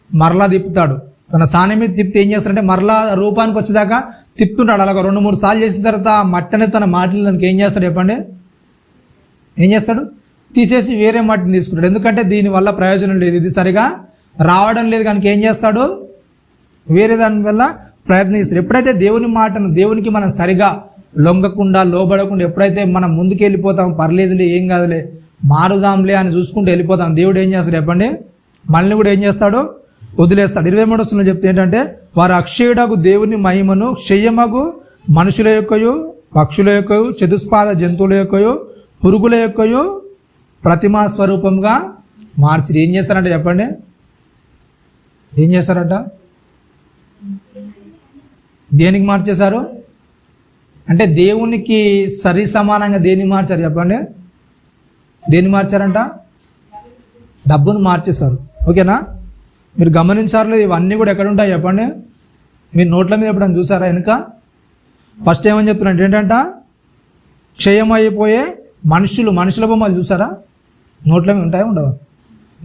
మరలా తిప్పుతాడు. తన సాని మీద తిప్పితే ఏం చేస్తాడంటే మరలా రూపానికి వచ్చేదాకా తిప్పుతుంటాడు. అలాగ 2-3 సార్లు చేసిన తర్వాత ఆ మట్టని తన మాటలు దానికి ఏం చేస్తాడు చెప్పండి? ఏం చేస్తాడు? తీసేసి వేరే మట్టిని తీసుకుంటాడు. ఎందుకంటే దీనివల్ల ప్రయోజనం లేదు, ఇది సరిగా రావడం లేదు కనుక ఏం చేస్తాడు? వేరే దాని వల్ల ప్రయత్నిస్తాడు. ఎప్పుడైతే దేవుని మాటను దేవునికి మనం సరిగా లొంగకుండా లోబడకుండా ఎప్పుడైతే మనం ముందుకు వెళ్ళిపోతాం, పర్లేదులే ఏం కాదులే మారుదాంలే అని చూసుకుంటూ వెళ్ళిపోతాం, దేవుడు ఏం చేస్తాడు చెప్పండి? మనల్ని కూడా ఏం చేస్తాడు? వదిలేస్తాడు. 23వ వచనంలో చెప్తే ఏంటంటే, వారు అక్షయుడగు దేవుని మహిమను క్షయమగు మనుషుల యొక్కయు పక్షుల యొక్కయు చతుష్పాద జంతువుల యొక్కయు పురుగుల యొక్కయు ప్రతిమా స్వరూపంగా మార్చి. ఏం చేస్తారంట చెప్పండి? ఏం చేస్తారంట? దేనికి మార్చేశారు అంటే దేవునికి సరి సమానంగా దేన్ని మార్చారు చెప్పండి? దేన్ని మార్చారంట? డబ్బును మార్చేశారు. ఓకేనా? మీరు గమనించారు, ఇవన్నీ కూడా ఎక్కడ ఉంటాయి చెప్పండి? మీరు నోట్ల మీద ఎప్పుడైనా చూసారా? వెనుక ఫస్ట్ ఏమని చెప్తున్నాడు ఏంటంట? క్షయమైపోయే మనుషుల బొమ్మలు చూసారా? నోట్ల మీద ఉంటాయా ఉండవా?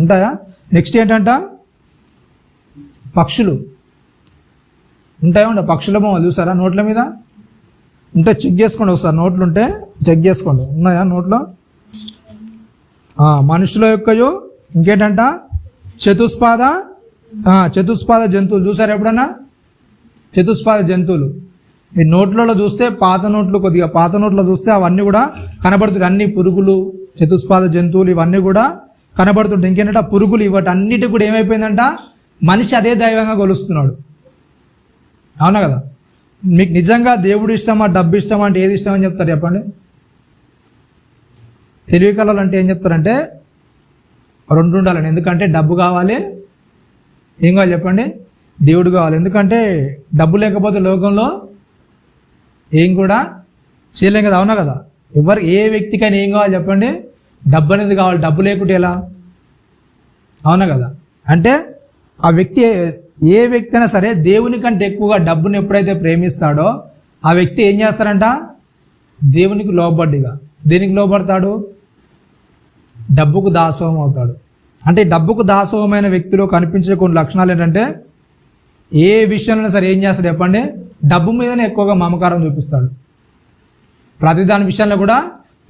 ఉంటాయా? నెక్స్ట్ ఏంటంట? పక్షులు ఉంటాయా ఉండవు? పక్షుల బొమ్మలు చూసారా నోట్ల మీద? ఉంటే చెక్ చేసుకోండి ఒకసారి, నోట్లు ఉంటే చెక్ చేసుకోండి, ఉన్నాయా నోట్లో? మనుషుల యొక్కయో ఇంకేంటంట? చతుష్పాద జంతువులు చూసారు ఎప్పుడన్నా? చతుష్పాద జంతువులు మీ నోట్లలో చూస్తే కొద్దిగా పాత నోట్లో చూస్తే అవన్నీ కూడా కనబడుతుంది. అన్ని పురుగులు, చతుష్పాద జంతువులు ఇవన్నీ కూడా కనబడుతుంటాయి. ఇంకేంటంటే పురుగులు ఇవటి అన్నిటి కూడా ఏమైపోయిందంట? మనిషి అదే దైవంగా కొలుస్తున్నాడు. అవునా కదా? మీకు నిజంగా దేవుడు ఇష్టమా డబ్బు ఇష్టమా అంటే ఏది ఇష్టం అని చెప్తారు చెప్పండి? తెలివి కళలు అంటే ఏం చెప్తారంటే 2 ఉండాలని. ఎందుకంటే డబ్బు కావాలి, ఏం కావాలి చెప్పండి? దేవుడు కావాలి. ఎందుకంటే డబ్బు లేకపోతే లోకంలో ఏం కూడా చేయలేం కదా. అవునా కదా? ఏ వ్యక్తికైనా ఏం కావాలి చెప్పండి? డబ్బు అనేది కావాలి. డబ్బు లేకుంటే ఎలా? అవునా కదా? అంటే ఆ వ్యక్తి ఏ వ్యక్తి అయినా సరే దేవుని కంటే ఎక్కువగా డబ్బుని ఎప్పుడైతే ప్రేమిస్తాడో ఆ వ్యక్తి ఏం చేస్తారంట? దేవునికి లోబడ్డిగా. దేనికి లోబడతాడు? డబ్బుకు దాసోహం అవుతాడు. అంటే డబ్బుకు దాసోహమైన వ్యక్తిలో కనిపించే కొన్ని లక్షణాలు ఏంటంటే, ఏ విషయంలో సరే ఏం చేస్తాడు చెప్పండి? డబ్బు మీదనే ఎక్కువగా మమకారం చూపిస్తాడు. ప్రతిదాని విషయంలో కూడా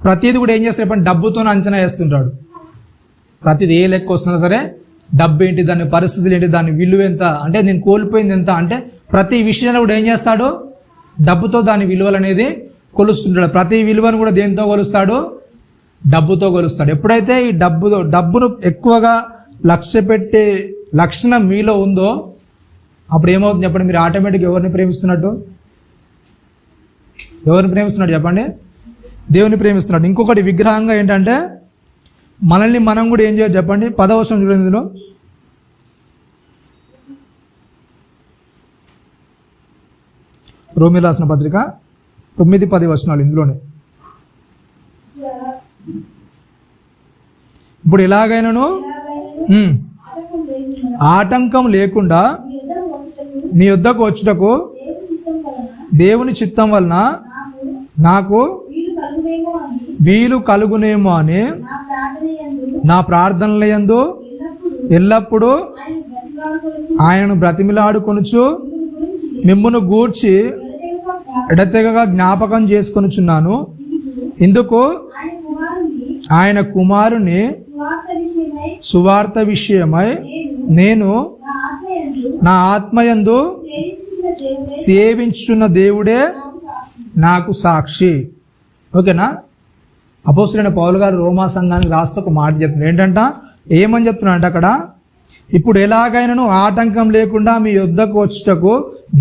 ప్రతిది కూడా ఏం చేస్తాడు చెప్పండి? డబ్బుతోనే అంచనా వేస్తుంటాడు. ప్రతిది ఏ లెక్క వస్తున్నా సరే డబ్బు ఏంటి, దాని పరిస్థితులు ఏంటి, దాని విలువ ఎంత, అంటే నేను కోల్పోయింది ఎంత, అంటే ప్రతి విషయంలో కూడా ఏం చేస్తాడు? డబ్బుతో దాని విలువలు అనేది కొలుస్తుంటాడు. ప్రతి విలువను కూడా దేంతో కొలుస్తాడు? డబ్బుతో కొలుస్తాడు. ఎప్పుడైతే ఈ డబ్బును ఎక్కువగా లక్ష్య పెట్టే లక్షణం మీలో ఉందో అప్పుడు ఏమవుతుంది చెప్పండి? మీరు ఆటోమేటిక్గా ఎవరిని ప్రేమిస్తున్నట్టు? ఎవరిని ప్రేమిస్తున్నాడు చెప్పండి? దేవుని ప్రేమిస్తున్నాడు. ఇంకొకటి విగ్రహంగా ఏంటంటే మనల్ని మనం కూడా ఏం చేయాలి చెప్పండి? 10వ వచనం చూడండి. ఇందులో రోమీ రాసిన పత్రిక 9-10 వచనాలు ఇందులోనే. ఇప్పుడు ఎలాగైనాను ఆటంకం లేకుండా నీ యొద్దకు వచ్చుటకు దేవుని చిత్తం వలన నాకు వీలు కలుగునేమో అని నా ప్రార్థనల యందు ఎల్లప్పుడూ ఆయనను బ్రతిమిలాడుకొనుచు మిమ్మును గూర్చి ఎడతెగగా జ్ఞాపకం చేసుకొనుచున్నాను. ఇందుకు ఆయన కుమారుని సువార్త విషయమై నేను నా ఆత్మయందు సేవించుచున్న దేవుడే నాకు సాక్షి. ఓకేనా? అపోస్తలుడైన పౌలు గారు రోమా సంఘానికి రాస్తూ ఒక మాట చెప్తున్నారు. ఏంటంట? ఏమని చెప్తున్నారంటే అక్కడ, ఇప్పుడు ఎలాగైనాను ఆటంకం లేకుండా మీ యొద్దకు వచ్చుటకు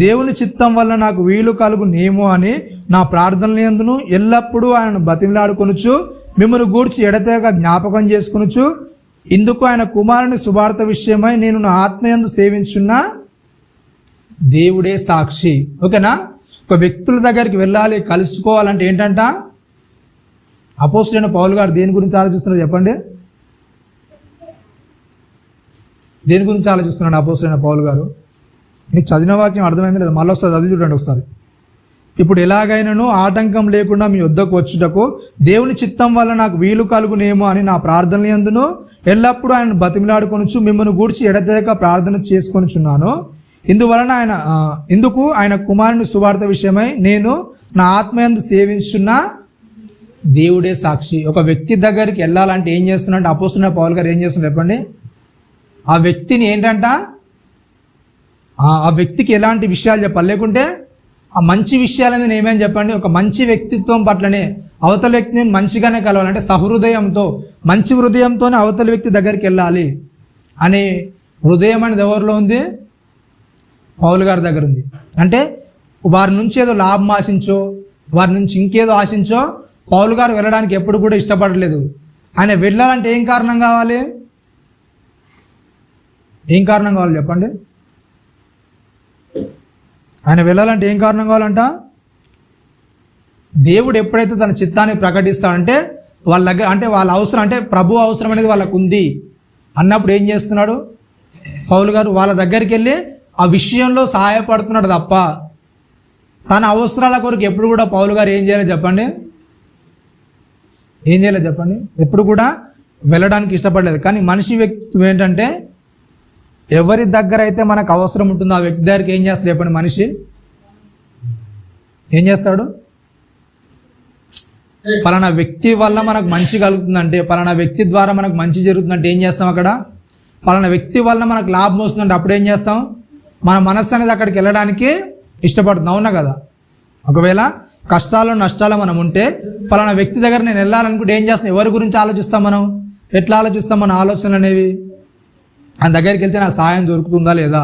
దేవుని చిత్తం వల్ల నాకు వీలు కలుగునేమో అని నా ప్రార్థనల యందును ఎల్లప్పుడూ ఆయనను బతిమిలాడుకొనుచు మిమ్మల్ని గూర్చి ఎడతెగక జ్ఞాపకం చేసుకొనుచు ఇందుకు ఆయన కుమారుని సువార్త విషయమై నేను నా ఆత్మయందు సేవించున్న దేవుడే సాక్షి. ఓకేనా? ఒక వ్యక్తుల దగ్గరికి వెళ్ళాలి, కలుసుకోవాలంటే ఏంటంట? అపోస్తలుడైన పౌలు గారు దేని గురించి ఆలోచిస్తున్నారు చెప్పండి? దేని గురించి ఆలోచిస్తున్నాడు అపోస్తలుడైన పౌలు గారు? మీకు చదివిన వాక్యం అర్థమైంది లేదా? మళ్ళీ ఒకసారి చదివి చూడండి ఒకసారి. ఇప్పుడు ఎలాగైనాను ఆటంకం లేకుండా మీ వద్దకు వచ్చుటకు దేవుని చిత్తం వల్ల నాకు వీలు కలుగునేమో అని నా ప్రార్థనలు యందును ఎల్లప్పుడూ ఆయన బతిమిలాడుకొనుచు మిమ్మల్ని గూర్చి ఎడతెగక ప్రార్థన చేసుకొనుచున్నాను. ఇందుకు ఆయన కుమారుని సువార్త విషయమై నేను నా ఆత్మయందు సేవించున్న దేవుడే సాక్షి. ఒక వ్యక్తి దగ్గరికి వెళ్ళాలంటే ఏం చేస్తున్నట్టు అపోస్తలుడైన పౌలు గారు ఏం చేస్తున్నారు చెప్పండి? ఆ వ్యక్తిని ఏంటంట, ఆ వ్యక్తికి ఎలాంటి విషయాలు చెప్పాలి, లేకుంటే ఆ మంచి విషయాలని ఏమేమి చెప్పండి? ఒక మంచి వ్యక్తిత్వం పట్లనే అవతల వ్యక్తిని మంచిగానే కలవాలంటే సహృదయంతో, మంచి హృదయంతోనే అవతల వ్యక్తి దగ్గరికి వెళ్ళాలి అనే హృదయం అనేది ఎవరిలో ఉంది? పౌలు గారి దగ్గర ఉంది. అంటే వారి నుంచి ఏదో లాభం ఆశించో, వారి నుంచి ఇంకేదో ఆశించో పౌలు గారు వెళ్ళడానికి ఎప్పుడు కూడా ఇష్టపడలేదు. ఆయన వెళ్ళాలంటే ఏం కారణం కావాలి? ఏం కారణం కావాలి చెప్పండి? ఆయన వెళ్ళాలంటే ఏం కారణం కావాలంట? దేవుడు ఎప్పుడైతే తన చిత్తాన్ని ప్రకటిస్తాడంటే వాళ్ళ దగ్గర, అంటే వాళ్ళ అవసరం, అంటే ప్రభు అవసరం అనేది వాళ్ళకు ఉంది అన్నప్పుడు ఏం చేస్తున్నాడు పౌలు గారు? వాళ్ళ దగ్గరికి వెళ్ళి ఆ విషయంలో సహాయపడుతున్నాడు తప్ప తన అవసరాల కొరకు ఎప్పుడు కూడా పౌలు గారు ఏం చేయాలో చెప్పండి? ఏం చేయాలో చెప్పండి? ఎప్పుడు కూడా వెళ్ళడానికి ఇష్టపడలేదు. కానీ మనిషి వ్యక్తి ఏంటంటే ఎవరి దగ్గర అయితే మనకు అవసరం ఉంటుందో ఆ వ్యక్తి దగ్గరికి ఏం చేస్తాడు చెప్పండి? మనిషి ఏం చేస్తాడు? పలానా వ్యక్తి వల్ల మనకు మంచి కలుగుతుందంటే, పలానా వ్యక్తి ద్వారా మనకు మంచి జరుగుతుందంటే ఏం చేస్తాం? అక్కడ పలానా వ్యక్తి వల్ల మనకు లాభం వస్తుందంటే అప్పుడు ఏం చేస్తాం? మన మనస్సు అనేది అక్కడికి వెళ్ళడానికి ఇష్టపడుతుంది. అవునా కదా? ఒకవేళ కష్టాలు నష్టాలు మనం ఉంటే పలానా వ్యక్తి దగ్గర నేను వెళ్ళాలనుకుంటే ఏం చేస్తాం? ఎవరి గురించి ఆలోచిస్తాం మనం? ఎట్లా ఆలోచిస్తాం? మన ఆలోచనలు అనేవి ఆయన దగ్గరికి వెళ్తే నాకు సాయం దొరుకుతుందా లేదా,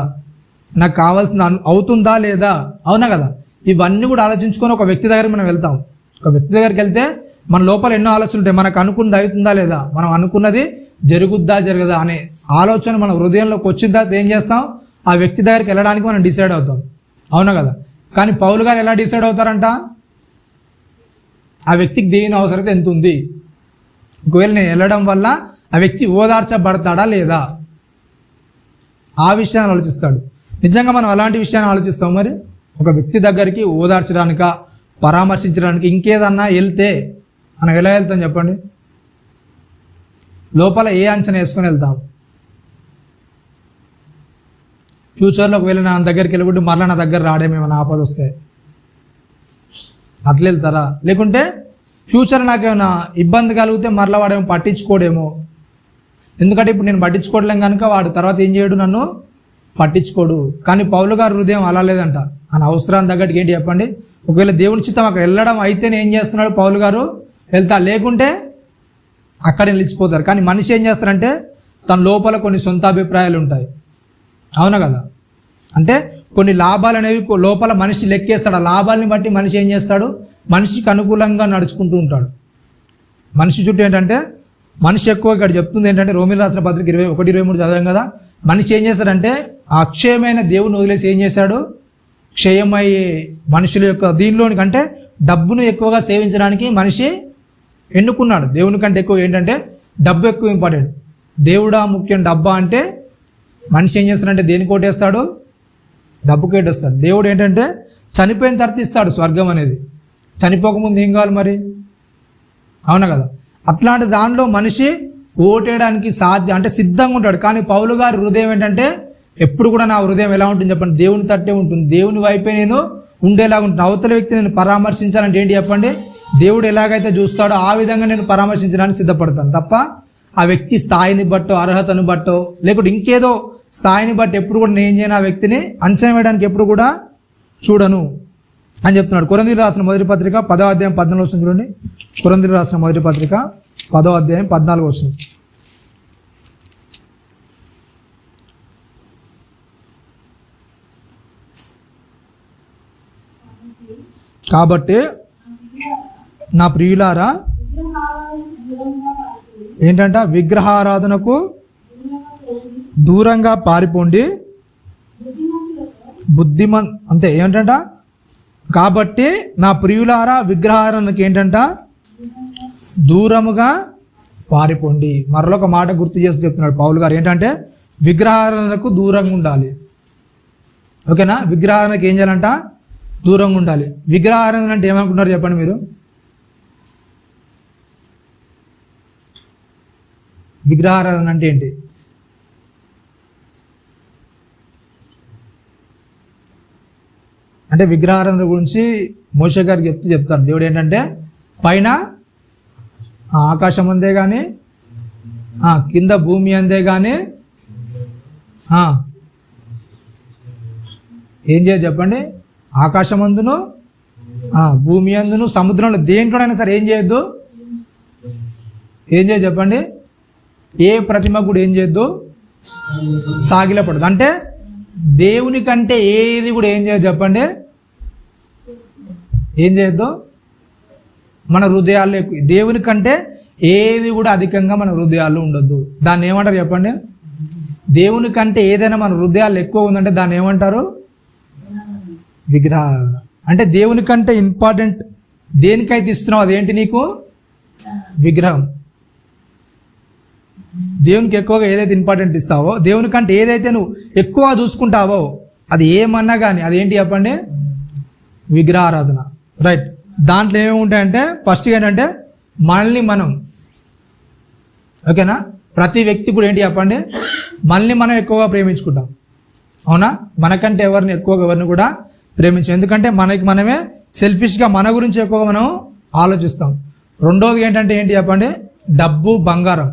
నాకు కావాల్సింది అవుతుందా లేదా, అవునా కదా? ఇవన్నీ కూడా ఆలోచించుకొని ఒక వ్యక్తి దగ్గరికి మనం వెళ్తాం. ఒక వ్యక్తి దగ్గరికి వెళ్తే మన లోపల ఎన్నో ఆలోచనలు ఉంటాయి. మనకు అనుకున్నది అవుతుందా లేదా, మనం అనుకున్నది జరుగుద్దా జరగదా అనే ఆలోచన మన హృదయంలోకి వచ్చిందా ఏం చేస్తాం? ఆ వ్యక్తి దగ్గరికి వెళ్ళడానికి మనం డిసైడ్ అవుతాం. అవునా కదా? కానీ పౌలు గారు ఎలా డిసైడ్ అవుతారంట? ఆ వ్యక్తికి దేని అవసరత ఎంత ఉంది, ఒకవేళ నేను వెళ్ళడం వల్ల ఆ వ్యక్తి ఓదార్చబడతాడా లేదా, ఆ విషయాన్ని ఆలోచిస్తాడు. నిజంగా మనం అలాంటి విషయాన్ని ఆలోచిస్తాం. మరి ఒక వ్యక్తి దగ్గరికి ఓదార్చడానిక, పరామర్శించడానికి, ఇంకేదన్నా వెళ్తే మనం ఎలా వెళ్తాం చెప్పండి? లోపల ఏ అంచనా వేసుకొని వెళ్తాం? ఫ్యూచర్లో ఒకవేళ నా దగ్గరికి వెళ్ళకుంటే మరలా నా దగ్గర రాడేమేమైనా ఆపద వస్తే అట్లా వెళ్తారా? లేకుంటే ఫ్యూచర్ నాకేమైనా ఇబ్బంది కలిగితే మరలా వాడేమో పట్టించుకోడేమో, ఎందుకంటే ఇప్పుడు నేను పట్టించుకోవట్లేం కనుక వాడు తర్వాత ఏం చేయడు, నన్ను పట్టించుకోడు. కానీ పౌలు గారి హృదయం అలా లేదంట. ఆయన అవసరాన్ని తగ్గట్టుకి ఏంటి చెప్పండి? ఒకవేళ దేవుని చిత్తం అక్కడ వెళ్ళడం అయితేనే ఏం చేస్తున్నాడు పౌలు గారు? వెళ్తా, లేకుంటే అక్కడ నిలిచిపోతారు. కానీ మనిషి ఏం చేస్తారంటే తన లోపల కొన్ని సొంత అభిప్రాయాలు ఉంటాయి. అవునా కదా? అంటే కొన్ని లాభాలు అనేవి లోపల మనిషి లెక్కేస్తాడు. ఆ లాభాలని బట్టి మనిషి ఏం చేస్తాడు? మనిషికి అనుకూలంగా నడుచుకుంటూ ఉంటాడు. మనిషి చుట్టూ ఏంటంటే మనిషి ఎక్కువ ఇక్కడ చెప్తుంది ఏంటంటే, రోమిలు రాసిన పత్రిక 21-23 చదివాం కదా. మనిషి ఏం చేస్తాడంటే ఆ అక్షయమైన దేవుని వదిలేసి ఏం చేశాడు? క్షయమయ్యే మనుషుల యొక్క దీనిలోని అంటే డబ్బును ఎక్కువగా సేవించడానికి మనిషి ఎన్నుకున్నాడు. దేవుని కంటే ఎక్కువ ఏంటంటే డబ్బు ఎక్కువ ఇంపార్టెంట్. దేవుడా ముఖ్యం డబ్బా అంటే మనిషి ఏం చేస్తాడంటే దేని కోటేస్తాడు? డబ్బు కేటేస్తాడు. దేవుడు ఏంటంటే చనిపోయిన తర్వాత ఇస్తాడు స్వర్గం అనేది. చనిపోకముందు ఏం కావాలి మరి? అవునా కదా? అట్లాంటి దానిలో మనిషి ఓటేయడానికి అంటే సిద్ధంగా ఉంటాడు. కానీ పౌలు గారి హృదయం ఏంటంటే ఎప్పుడు కూడా నా హృదయం ఎలా ఉంటుంది చెప్పండి? దేవుని తట్టే ఉంటుంది. దేవుని వైపే నేను ఉండేలాగా ఉంటుంది. అవతల వ్యక్తి నేను పరామర్శించాలంటే ఏంటి చెప్పండి? దేవుడు ఎలాగైతే చూస్తాడో ఆ విధంగా నేను పరామర్శించడానికి సిద్ధపడతాను తప్ప ఆ వ్యక్తి స్థాయిని బట్టో, అర్హతను బట్టో, లేకుంటే ఇంకేదో స్థాయిని బట్టి ఎప్పుడు కూడా నేను చేయను ఆ వ్యక్తిని అంచనా వేయడానికి ఎప్పుడు కూడా చూడను అని చెప్తున్నాడు. కొరింథీయులకు రాసిన మొదటి పత్రిక 10వ అధ్యాయం 14వ వచనం చూడండి. కొరింథీయులకు రాసిన మొదటి పత్రిక 10వ అధ్యాయం 14వ వచనం. కాబట్టి నా ప్రియులారా ఏంటంట, విగ్రహారాధనకు దూరంగా పారిపోండి అంతే. ఏంటంట, కాబట్టి నా ప్రియులారా విగ్రహారాధనకి ఏంటంట దూరముగా పారిపోండి. మరొక మాట గుర్తు చేసి చెప్తున్నాడు పౌలు గారు, ఏంటంటే విగ్రహారాధనకు దూరంగా ఉండాలి. ఓకేనా, విగ్రహారాధనకి ఏం చేయాలంట, దూరంగా ఉండాలి. విగ్రహారాధన అంటే ఏమనుకుంటున్నారు చెప్పండి మీరు? విగ్రహారాధన అంటే ఏంటి? అంటే విగ్రహారాధన గురించి మోషే గారికి చెప్తారు. దేవుడు ఏంటంటే పైన ఆకాశం అందే కానీ, కింద భూమి అందే కానీ ఏం చేయదు చెప్పండి? ఆకాశం అందును, భూమి అందును, సముద్రంలో దేంట్లోనైనా సరే ఏం చేయొద్దు, ఏం చేయదు చెప్పండి? ఏ ప్రతిమ కూడా ఏం చేయొద్దు, సాగిలపడదు. అంటే దేవుని కంటే ఏది కూడా ఏం చేయదు చెప్పండి? ఏం చేయొద్దు, మన హృదయాల్లో ఎక్కువ. దేవుని కంటే ఏది కూడా అధికంగా మన హృదయాల్లో ఉండొద్దు. దాన్ని ఏమంటారు చెప్పండి? దేవుని కంటే ఏదైనా మన హృదయాల్లో ఎక్కువ ఉందంటే దాన్ని ఏమంటారు? విగ్రహ. అంటే దేవుని కంటే ఇంపార్టెంట్ దేనికైతే ఇస్తున్నావు అదేంటి నీకు? విగ్రహం. దేవునికి ఎక్కువగా ఏదైతే ఇంపార్టెంట్ ఇస్తావో, దేవుని కంటే ఏదైతే నువ్వు ఎక్కువ చూసుకుంటావో అది ఏమన్నా కానీ అదేంటి చెప్పండి? విగ్రహారాధన. రైట్. దాంట్లో ఏముంటాయంటే ఫస్ట్ ఏంటంటే మనల్ని మనం, ఓకేనా, ప్రతి వ్యక్తి కూడా ఏంటి చెప్పండి? మనల్ని మనం ఎక్కువగా ప్రేమించుకుంటాం. అవునా? మనకంటే ఎవరిని కూడా ప్రేమించాం. ఎందుకంటే మనకి మనమే సెల్ఫిష్గా మన గురించి ఎక్కువగా మనం ఆలోచిస్తాం. రెండోది ఏంటంటే ఏంటి చెప్పండి? డబ్బు, బంగారం.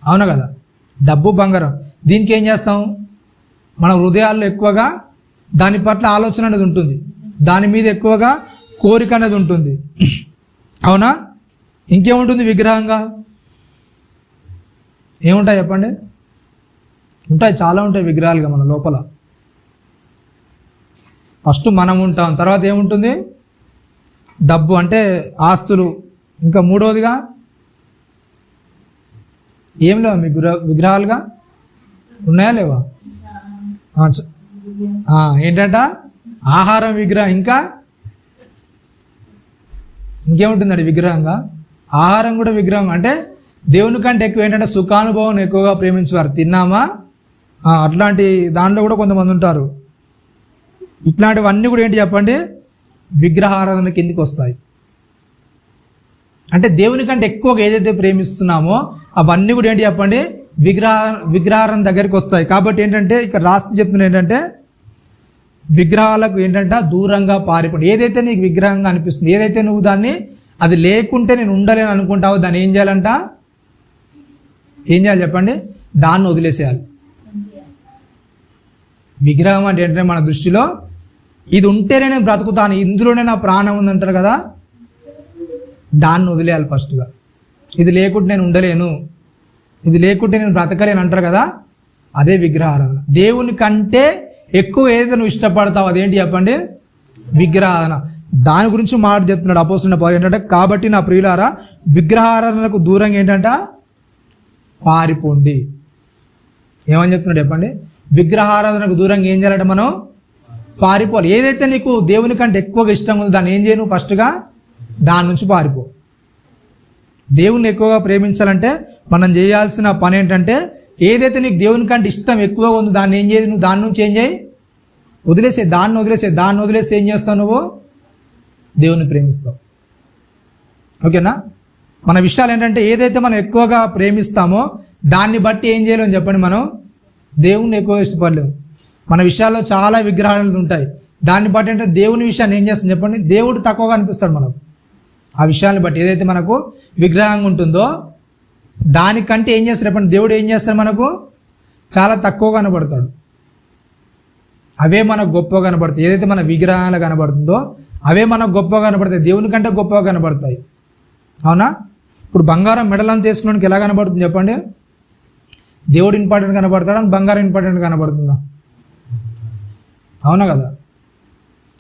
అవునా కదా? డబ్బు, బంగారం. దీనికి ఏం చేస్తాం? మన హృదయాల్లో ఎక్కువగా దాని పట్ల ఆలోచన అనేది ఉంటుంది, దాని మీద ఎక్కువగా కోరిక అనేది ఉంటుంది. అవునా? ఇంకేముంటుంది విగ్రహంగా? ఏముంటాయి చెప్పండి? ఉంటాయి, చాలా ఉంటాయి విగ్రహాలుగా మన లోపల. ఫస్ట్ మనం ఉంటాం, తర్వాత ఏముంటుంది? డబ్బు అంటే ఆస్తులు. ఇంకా మూడవదిగా ఏం లేవా మీ విగ్రహాలుగా? ఉన్నాయా లేవా? ఏంటంట? ఆహారం విగ్రహం. ఇంకా ఇంకేముంటుందండి విగ్రహంగా? ఆహారం కూడా విగ్రహం. అంటే దేవుని కంటే ఎక్కువ ఏంటంటే సుఖానుభవం ఎక్కువగా ప్రేమించేవారు. తిన్నామా, అట్లాంటి దాంట్లో కూడా కొంతమంది ఉంటారు. ఇట్లాంటివన్నీ కూడా ఏంటి చెప్పండి? విగ్రహారాధన కిందికి వస్తాయి. అంటే దేవుని కంటే ఎక్కువగా ఏదైతే ప్రేమిస్తున్నామో అవన్నీ కూడా ఏంటి చెప్పండి? విగ్రహారాధన దగ్గరికి వస్తాయి. కాబట్టి ఏంటంటే ఇక్కడ రాస్తూ చెప్తున్నా ఏంటంటే విగ్రహాలకు ఏంటంటే దూరంగా పారిపోండి. ఏదైతే నీకు విగ్రహంగా అనిపిస్తుంది, ఏదైతే నువ్వు దాన్ని అది లేకుంటే నేను ఉండలేను అనుకుంటావో దాన్ని ఏం చేయాలంట? ఏం చేయాలి చెప్పండి? దాన్ని వదిలేసేయాలి. విగ్రహం అంటే ఏంటంటే మన దృష్టిలో ఇది ఉంటేనే నేను బ్రతుకుతాను, ఇందులోనే నా ప్రాణం ఉందంటారు కదా, దాన్ని వదిలేయాలి ఫస్ట్గా. ఇది లేకుంటే నేను ఉండలేను, ఇది లేకుంటే నేను బ్రతకలేను అంటారు కదా, అదే విగ్రహారాధన. దేవుని కంటే ఎక్కువ ఏదైతే నువ్వు ఇష్టపడతావు అదేంటి చెప్పండి? విగ్రహారాధన. దాని గురించి మాట చెప్తున్నాడు అపోస్తలుడైన పౌలు ఏంటంటే, కాబట్టి నా ప్రియులారా విగ్రహారాధనకు దూరంగా ఏంటంట పారిపోండి. ఏమని చెప్తున్నాడు చెప్పండి? విగ్రహారాధనకు దూరంగా ఏం చేయాలంటే మనం పారిపోవాలి. ఏదైతే నీకు దేవుని కంటే ఎక్కువగా ఇష్టం ఉందో దాన్ని ఏం చేయను? ఫస్ట్గా దాని నుంచి పారిపో. దేవుని ఎక్కువగా ప్రేమించాలంటే మనం చేయాల్సిన పని ఏంటంటే ఏదైతే నీకు దేవుని కంటే ఇష్టం ఎక్కువగా ఉందో దాన్ని ఏం చేయదు, నువ్వు దాని నుంచి ఏం చేయి? వదిలేసే. దాన్ని వదిలేస్తే ఏం చేస్తావు? నువ్వు దేవుని ప్రేమిస్తావు. ఓకేనా? మన విషయాలు ఏంటంటే ఏదైతే మనం ఎక్కువగా ప్రేమిస్తామో దాన్ని బట్టి ఏం చేయలేము చెప్పండి? మనం దేవుణ్ణి ఎక్కువగా ఇష్టపడలేము. మన విషయాల్లో చాలా విగ్రహాలు ఉంటాయి. దాన్ని బట్టి అంటే దేవుని విషయాన్ని ఏం చేస్తాం చెప్పండి? దేవుడు తక్కువగా అనిపిస్తాడు మనకు. ఆ విషయాన్ని బట్టి ఏదైతే మనకు విగ్రహంగా ఉంటుందో దానికంటే ఏం చేస్తారు చెప్పండి? దేవుడు ఏం చేస్తాడు? మనకు చాలా తక్కువగా కనబడతాడు. అవే మనకు గొప్పగా కనబడతాయి. ఏదైతే మన విగ్రహాలు కనబడుతుందో అవే మనకు గొప్పగా కనబడతాయి, దేవుని కంటే గొప్పగా కనబడతాయి. అవునా? ఇప్పుడు బంగారం మెడలంతా వేసుకోవడానికి ఎలా కనబడుతుంది చెప్పండి? దేవుడు ఇంపార్టెంట్ కనబడతాడు, బంగారం ఇంపార్టెంట్ కనబడుతుందా? అవునా కదా?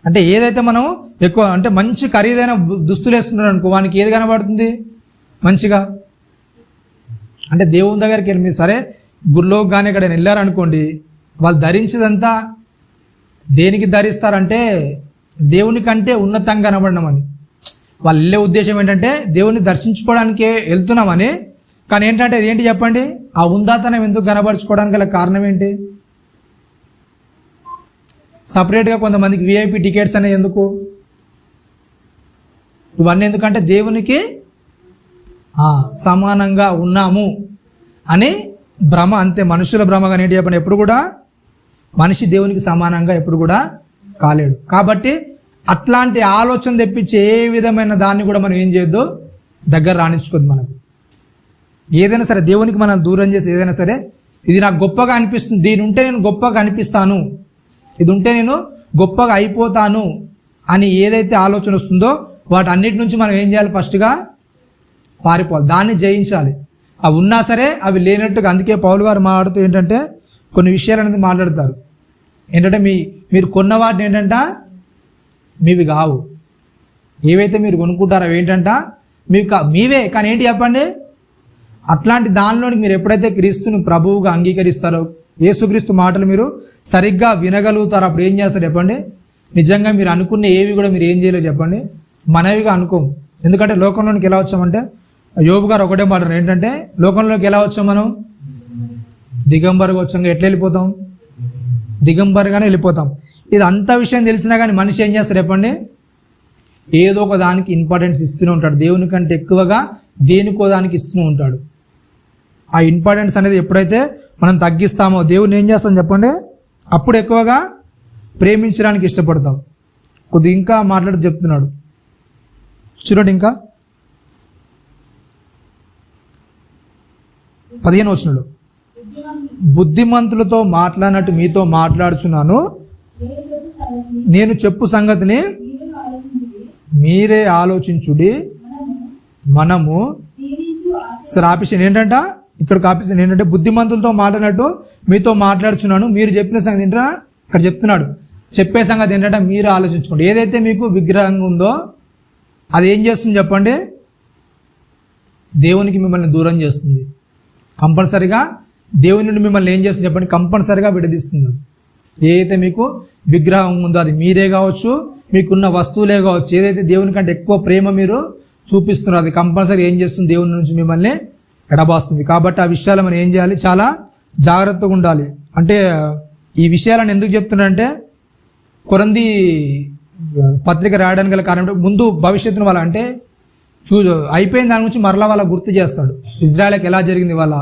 అంటే ఏదైతే మనం ఎక్కువ అంటే మంచి ఖరీదైన దుస్తులు వేసుకుంటాడు అనుకో, వానికి ఏది కనబడుతుంది మంచిగా? అంటే దేవుని దగ్గరికి వెళ్ళి మీరు సరే గుళ్ళోకి కానీ ఎక్కడైనా వెళ్ళారనుకోండి, వాళ్ళు ధరించేదంతా దేనికి ధరిస్తారంటే దేవుని కంటే ఉన్నతంగా కనబడమని. వాళ్ళు వెళ్ళే ఉద్దేశం ఏంటంటే దేవుని దర్శించుకోవడానికే వెళ్తున్నామని. కానీ ఏంటంటే అది ఏంటి చెప్పండి, ఆ ఉందాతనం ఎందుకు కనబరుచుకోవడానికి గల కారణం ఏంటి? సపరేట్గా కొంతమందికి విఐపి టికెట్స్ అనేవి ఎందుకు? ఇవన్నీ ఎందుకంటే దేవునికి సమానంగా ఉన్నాము అని భ్రమ, అంతే. మనుషుల భ్రమ. కానీ ఏంటి చెప్పండి, ఎప్పుడు కూడా మనిషి దేవునికి సమానంగా ఎప్పుడు కూడా కాలేడు. కాబట్టి అట్లాంటి ఆలోచన తెప్పించి ఏ విధమైన దాన్ని కూడా మనం ఏం చేయొద్దు, దగ్గర రాణించుకోద్దు. మనకు ఏదైనా సరే దేవునికి మనం దూరం చేసి ఏదైనా సరే, ఇది నాకు గొప్పగా అనిపిస్తుంది, దీని ఉంటే నేను గొప్పగా అనిపిస్తాను, ఇది ఉంటే నేను గొప్పగా అయిపోతాను అని ఏదైతే ఆలోచన వస్తుందో వాటన్నిటి నుంచి మనం ఏం చేయాలి, ఫస్ట్గా పారిపోవాలి, దాన్ని జయించాలి. అవి ఉన్నా సరే అవి లేనట్టుగా. అందుకే పౌలు గారు మాట్లాడుతూ ఏంటంటే కొన్ని విషయాలు అనేది మాట్లాడతారు. ఏంటంటే మీరు కొన్న వాటిని ఏంటంట మీవి కావు, ఏవైతే మీరు కొనుక్కుంటారో అవి ఏంటంట మీవే. కానీ ఏంటి చెప్పండి, అట్లాంటి దానిలోనికి మీరు ఎప్పుడైతే క్రీస్తుని ప్రభువుగా అంగీకరిస్తారో, యేసుక్రీస్తు మాటలు మీరు సరిగ్గా వినగలుగుతారో, అప్పుడు ఏం చేస్తారు చెప్పండి, నిజంగా మీరు అనుకున్న ఏవి కూడా మీరు ఏం చేయలేరు చెప్పండి, మనవిగా అనుకోము. ఎందుకంటే లోకంలోనికి ఎలా వచ్చామంటే, యోబు గారు ఒకటే మాట్లాడారు, ఏంటంటే లోకంలోకి ఎలా వచ్చాం మనం, దిగంబరుగా వచ్చాం. ఎట్లా వెళ్ళిపోతాం, దిగంబరుగానే వెళ్ళిపోతాం. ఇది అంత విషయం తెలిసినా కానీ మనిషి ఏం చేస్తారు చెప్పండి, ఏదో ఒక దానికి ఇంపార్టెన్స్ ఇస్తూనే ఉంటాడు. దేవుని కంటే ఎక్కువగా దేనికో దానికి ఇస్తూనే ఉంటాడు. ఆ ఇంపార్టెన్స్ అనేది ఎప్పుడైతే మనం తగ్గిస్తామో దేవుని ఏం చేస్తాం చెప్పండి, అప్పుడు ఎక్కువగా ప్రేమించడానికి ఇష్టపడతాం. కొద్దిగా ఇంకా మాట్లాడి చెప్తున్నాడు చూడండి. ఇంకా 15వ వచనంలో, బుద్ధిమంతులతో మాట్లాడినట్టు మీతో మాట్లాడుచున్నాను, నేను చెప్పు సంగతిని మీరే ఆలోచించుడి. మనము ఆఫీషన్ ఏంటంట, ఇక్కడ ఆఫీషన్ ఏంటంటే బుద్ధిమంతులతో మాట్లాడినట్టు మీతో మాట్లాడుచున్నాను, మీరు చెప్పిన సంగతి ఏంటంటే ఇక్కడ చెప్తున్నాడు. చెప్పే సంగతి ఏంటంటే మీరు ఆలోచించుకోండి. ఏదైతే మీకు విగ్రహం ఉందో అది ఏం చేస్తుంది చెప్పండి, దేవునికి మిమ్మల్ని దూరం చేస్తుంది. కంపల్సరిగా దేవుని నుండి మిమ్మల్ని ఏం చేస్తుంది చెప్పండి, కంపల్సరిగా విడదీస్తుంది. ఏదైతే మీకు విగ్రహం ఉందో అది మీరే కావచ్చు, మీకున్న వస్తువులే కావచ్చు, ఏదైతే దేవుని కంటే ఎక్కువ ప్రేమ మీరు చూపిస్తున్నారో అది కంపల్సరీ ఏం చేస్తుంది, దేవుని నుంచి మిమ్మల్ని ఎడబాస్తుంది. కాబట్టి ఆ విషయాలు మనం ఏం చేయాలి, చాలా జాగ్రత్తగా ఉండాలి. అంటే ఈ విషయాలను ఎందుకు చెప్తున్నానంటే, కొరంది పత్రిక రాయడానికి గల కారణం ముందు భవిష్యత్తును వాళ్ళ అంటే అయిపోయిన దాని గురించి మరలా వాళ్ళ గుర్తు చేస్తాడు. ఇజ్రాయెల్కి ఎలా జరిగింది వాళ్ళ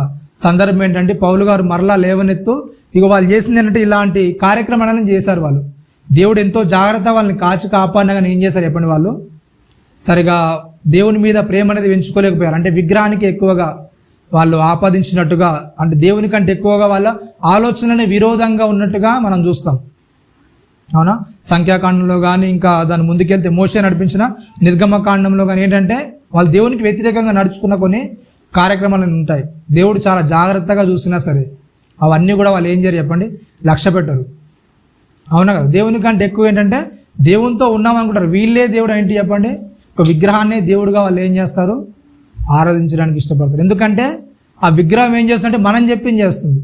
సందర్భం ఏంటంటే, పౌలు గారు మరలా లేవనెత్తు, ఇక వాళ్ళు చేసింది ఏంటంటే ఇలాంటి కార్యక్రమాలను చేశారు. వాళ్ళు దేవుడు ఎంతో జాగ్రత్త వాళ్ళని కాచి కాపాడినా కానీ ఏం చేశారు చెప్పండి, వాళ్ళు సరిగా దేవుని మీద ప్రేమ అనేది పెంచుకోలేకపోయారు. అంటే విగ్రహానికి ఎక్కువగా వాళ్ళు ఆపాదించినట్టుగా, అంటే దేవుని కంటే ఎక్కువగా వాళ్ళ ఆలోచనని విరోధంగా ఉన్నట్టుగా మనం చూస్తాం. అవునా, సంఖ్యాకాండంలో కానీ ఇంకా దాని ముందుకెళ్తే మోషే నడిపించిన నిర్గమకాండంలో కానీ ఏంటంటే వాళ్ళు దేవునికి వ్యతిరేకంగా నడుచుకున్న కొన్ని కార్యక్రమాలు ఉంటాయి. దేవుడు చాలా జాగ్రత్తగా చూసినా సరే అవన్నీ కూడా వాళ్ళు ఏం చేయరు చెప్పండి, లక్ష్య పెట్టరు. అవునా కదా, దేవుని కంటే ఎక్కువ ఏంటంటే దేవునితో ఉన్నామనుకుంటారు. వీళ్ళే దేవుడు ఏంటి చెప్పండి, ఒక విగ్రహాన్ని దేవుడుగా వాళ్ళు ఏం చేస్తారు, ఆరాధించడానికి ఇష్టపడతారు. ఎందుకంటే ఆ విగ్రహం ఏం చేస్తుందంటే మనం చెప్పింది చేస్తుంది.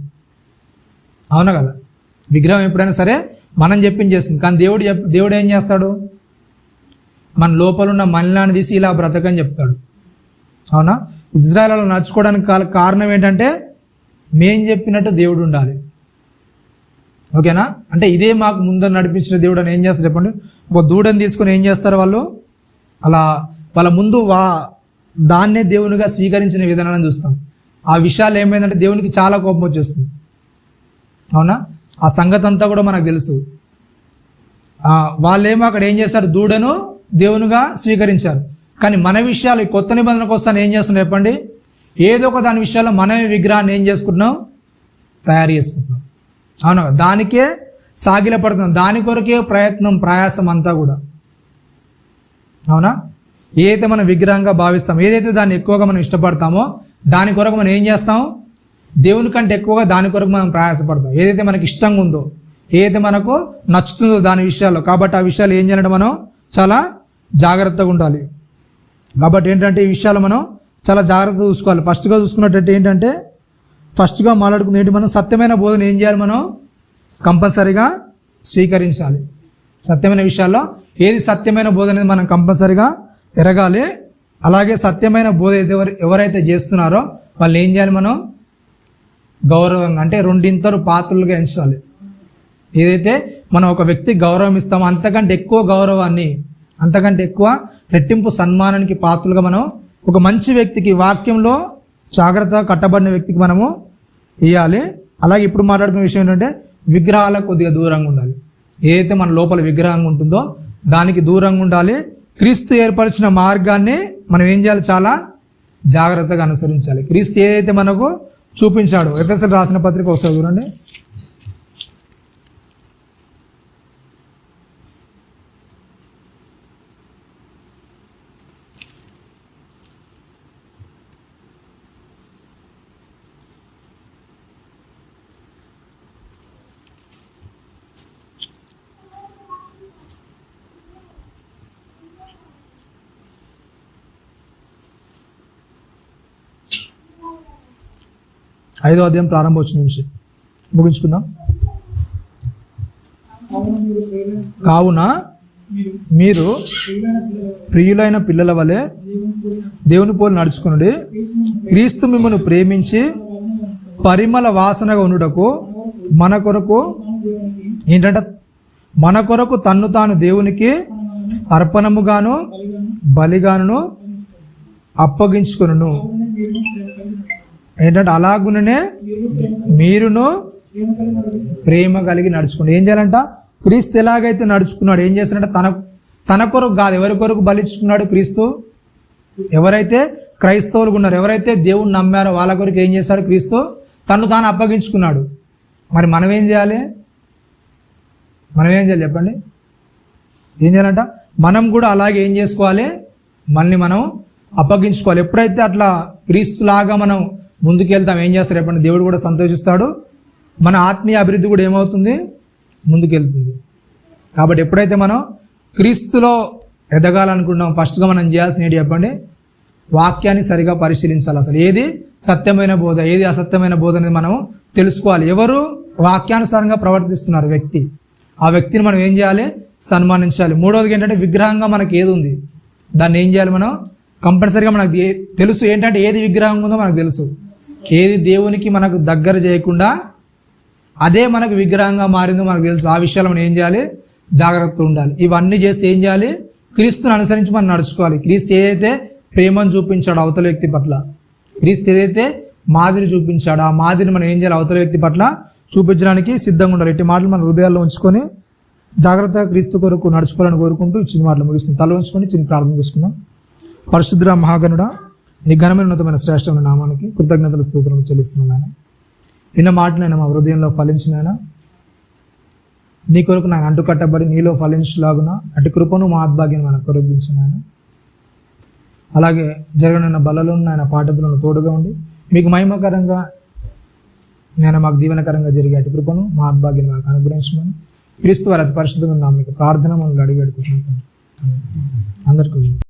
అవునా కదా, విగ్రహం ఎప్పుడైనా సరే మనం చెప్పింది చేస్తుంది. కానీ దేవుడు ఏం చేస్తాడు, మన లోపల ఉన్న మలినాన్ని తీసి ఇలా బ్రతకని చెప్తాడు. అవునా, ఇజ్రాయెల్లో నడుచుకోవడానికి కారణం ఏంటంటే మేం చెప్పినట్టు దేవుడు ఉండాలి. ఓకేనా, అంటే ఇదే మాకు ముందర నడిపించిన దేవుడు అని ఏం చేస్తారు చెప్పండి, ఒక దూడని తీసుకొని ఏం చేస్తారు వాళ్ళు, అలా వాళ్ళ ముందు దాన్నే దేవునిగా స్వీకరించిన విధానాన్ని చూస్తాం. ఆ విషయాలు ఏమైందంటే దేవునికి చాలా కోపం వచ్చేస్తుంది. అవునా, ఆ సంగతి అంతా కూడా మనకు తెలుసు. వాళ్ళేమో అక్కడ ఏం చేస్తారు, దూడను దేవునిగా స్వీకరించారు. కానీ మన విషయాలు ఈ కొత్త నిబంధనకు వస్తాను ఏం చేస్తున్నాం చెప్పండి, ఏదో ఒక దాని విషయాల్లో మనమే విగ్రహాన్ని ఏం చేసుకుంటున్నాం, తయారు చేసుకుంటున్నాం. అవునా, దానికే సాగిల పడుతున్నాం, దాని కొరకే ప్రయాసం అంతా కూడా. అవునా, ఏదైతే మనం విగ్రహంగా భావిస్తామో, ఏదైతే దాన్ని ఎక్కువగా మనం ఇష్టపడతామో దాని కొరకు మనం ఏం చేస్తాం, దేవుని కంటే ఎక్కువగా దాని కొరకు మనం ప్రయాసపడతాం. ఏదైతే మనకి ఇష్టంగా ఉందో, ఏదైతే మనకు నచ్చుతుందో దాని విషయాల్లో. కాబట్టి ఆ విషయాలు ఏం చేయాలంటే మనం చాలా జాగ్రత్తగా ఉండాలి. కాబట్టి ఏంటంటే ఈ విషయాలు మనం చాలా జాగ్రత్తగా చూసుకోవాలి. ఫస్ట్గా చూసుకున్నట్టు ఏంటంటే ఫస్ట్గా మాట్లాడుకున్న ఏంటి, మనం సత్యమైన బోధన ఏం చేయాలి, మనం కంపల్సరీగా స్వీకరించాలి. సత్యమైన విషయాల్లో ఏది సత్యమైన బోధ అనేది మనం కంపల్సరీగా ఎరగాలి. అలాగే సత్యమైన బోధ ఎవరైతే చేస్తున్నారో వాళ్ళు ఏం చేయాలి, మనం గౌరవంగా అంటే రెండింతలు పాత్రలుగా ఎంచాలి. ఏదైతే మనం ఒక వ్యక్తికి గౌరవం ఇస్తామో అంతకంటే ఎక్కువ గౌరవాన్ని, అంతకంటే ఎక్కువ రెట్టింపు సన్మానానికి పాత్రలుగా మనం ఒక మంచి వ్యక్తికి, వాక్యంలో జాగ్రత్తగా కట్టబడిన వ్యక్తికి మనము ఇవ్వాలి. అలాగే ఇప్పుడు మాట్లాడుకునే విషయం ఏంటంటే విగ్రహాలకు కొద్దిగా దూరంగా ఉండాలి. ఏదైతే మన లోపల విగ్రహంగా ఉంటుందో దానికి దూరంగా ఉండాలి. క్రీస్తు ఏర్పరిచిన మార్గాన్ని మనం ఏం చేయాలి, చాలా జాగ్రత్తగా అనుసరించాలి. క్రీస్తు ఏదైతే మనకు చూపించాడో, ఎఫెసీయులకు రాసిన పత్రిక ఒకసారి చూడండి. ఐదో అధ్యాయం ప్రారంభోచనం నుంచి ముగించుకుందాం. కావున మీరు ప్రియులైన పిల్లల వలె దేవుని పోలి నడుచుకునుడి. క్రీస్తు మిమ్మల్ని ప్రేమించి పరిమళ వాసనగా ఉండుటకు మన కొరకు ఏంటంటే మన కొరకు తన్ను తాను దేవునికి అర్పణముగాను బలిగాను అప్పగించుకొనును. ఏంటంటే అలాగునే మీరును ప్రేమ కలిగి నడుచుకోండి. ఏం చేయాలంట, క్రీస్తు ఎలాగైతే నడుచుకున్నాడు, ఏం చేస్తాడంటే తన కొరకు కాదు, ఎవరి కొరకు బలిచుకున్నాడు క్రీస్తు. ఎవరైతే క్రైస్తవులు ఉన్నారు, ఎవరైతే దేవుణ్ణి నమ్మారో వాళ్ళ కొరకు ఏం చేస్తాడు క్రీస్తు, తను తాను అప్పగించుకున్నాడు. మరి మనం ఏం చేయాలి, చెప్పండి, ఏం చేయాలంట, మనం కూడా అలాగే ఏం చేసుకోవాలి, మనల్ని మనం అప్పగించుకోవాలి. ఎప్పుడైతే అట్లా క్రీస్తులాగా మనం ముందుకెళ్తాం, ఏం చేస్తారు చెప్పండి, దేవుడు కూడా సంతోషిస్తాడు, మన ఆత్మీయ అభివృద్ధి కూడా ఏమవుతుంది, ముందుకెళ్తుంది. కాబట్టి ఎప్పుడైతే మనం క్రీస్తులో ఎదగాలనుకుంటున్నాం, ఫస్ట్గా మనం చేయాల్సిన ఏంటి చెప్పండి, వాక్యాన్ని సరిగా పరిశీలించాలి. అసలు ఏది సత్యమైన బోధ, ఏది అసత్యమైన బోధ అనేది మనం తెలుసుకోవాలి. ఎవరు వాక్యానుసారంగా ప్రవర్తిస్తున్నారు వ్యక్తి, ఆ వ్యక్తిని మనం ఏం చేయాలి, సన్మానించాలి. మూడవది ఏంటంటే విగ్రహంగా మనకి ఏది ఉంది దాన్ని ఏం చేయాలి, మనం కంపల్సరీగా మనకు తెలుసు ఏంటంటే ఏది విగ్రహం ఉందో మనకు తెలుసు. ఏది దేవునికి మనకు దగ్గర చేయకుండా అదే మనకు విగ్రహంగా మారిందో మనకు తెలుసు. ఆ విషయాలు మనం ఏం చేయాలి, జాగ్రత్తగా ఉండాలి. ఇవన్నీ చేస్తే ఏం చేయాలి, క్రీస్తుని అనుసరించి మనం నడుచుకోవాలి. క్రీస్తు ఏదైతే ప్రేమను చూపించాడో అవతల వ్యక్తి పట్ల, క్రీస్తు ఏదైతే మాదిరి చూపించాడో ఆ మాదిరిని మనం ఏం చేయాలి, అవతల వ్యక్తి పట్ల చూపించడానికి సిద్ధంగా ఉండాలి. ఇట్టి మాటలు మన హృదయాల్లో ఉంచుకొని జాగ్రత్తగా క్రీస్తు కొరకు నడుచుకోవాలని కోరుకుంటూ చిన్న మాటలు ముగిస్తుంది. తల ఉంచుకొని చిన్న ప్రార్థన చేసుకుందాం. పరిశుద్ధ మహాగణుడా, నీ ఘనమైన ఉన్నతమైన శ్రేష్టమైన నామానికి కృతజ్ఞతలు స్తోత్రం చెల్లిస్తున్నాను. నిన్న మాటనైనా మా హృదయంలో ఫలించినైనా నీ కొరకు నేను అంటుకట్టబడి నీలో ఫలించలాగున అటు కృపను మా ఆత్భాగ్యం మనకు కొరగించినాను. అలాగే జరగనున్న బలలో ఆయన పాఠకులను తోడుగా ఉండి మీకు మహిమకరంగా నేను మాకు దీవెనకరంగా జరిగే అటు కృపను మా ఆత్భాగ్యం మనకు అనుగ్రహించమని క్రీస్తు వారి అతి పరిశుద్ధమైన మీకు ప్రార్థన మనం అడిగి పెడుకుంటున్నాను. అందరికీ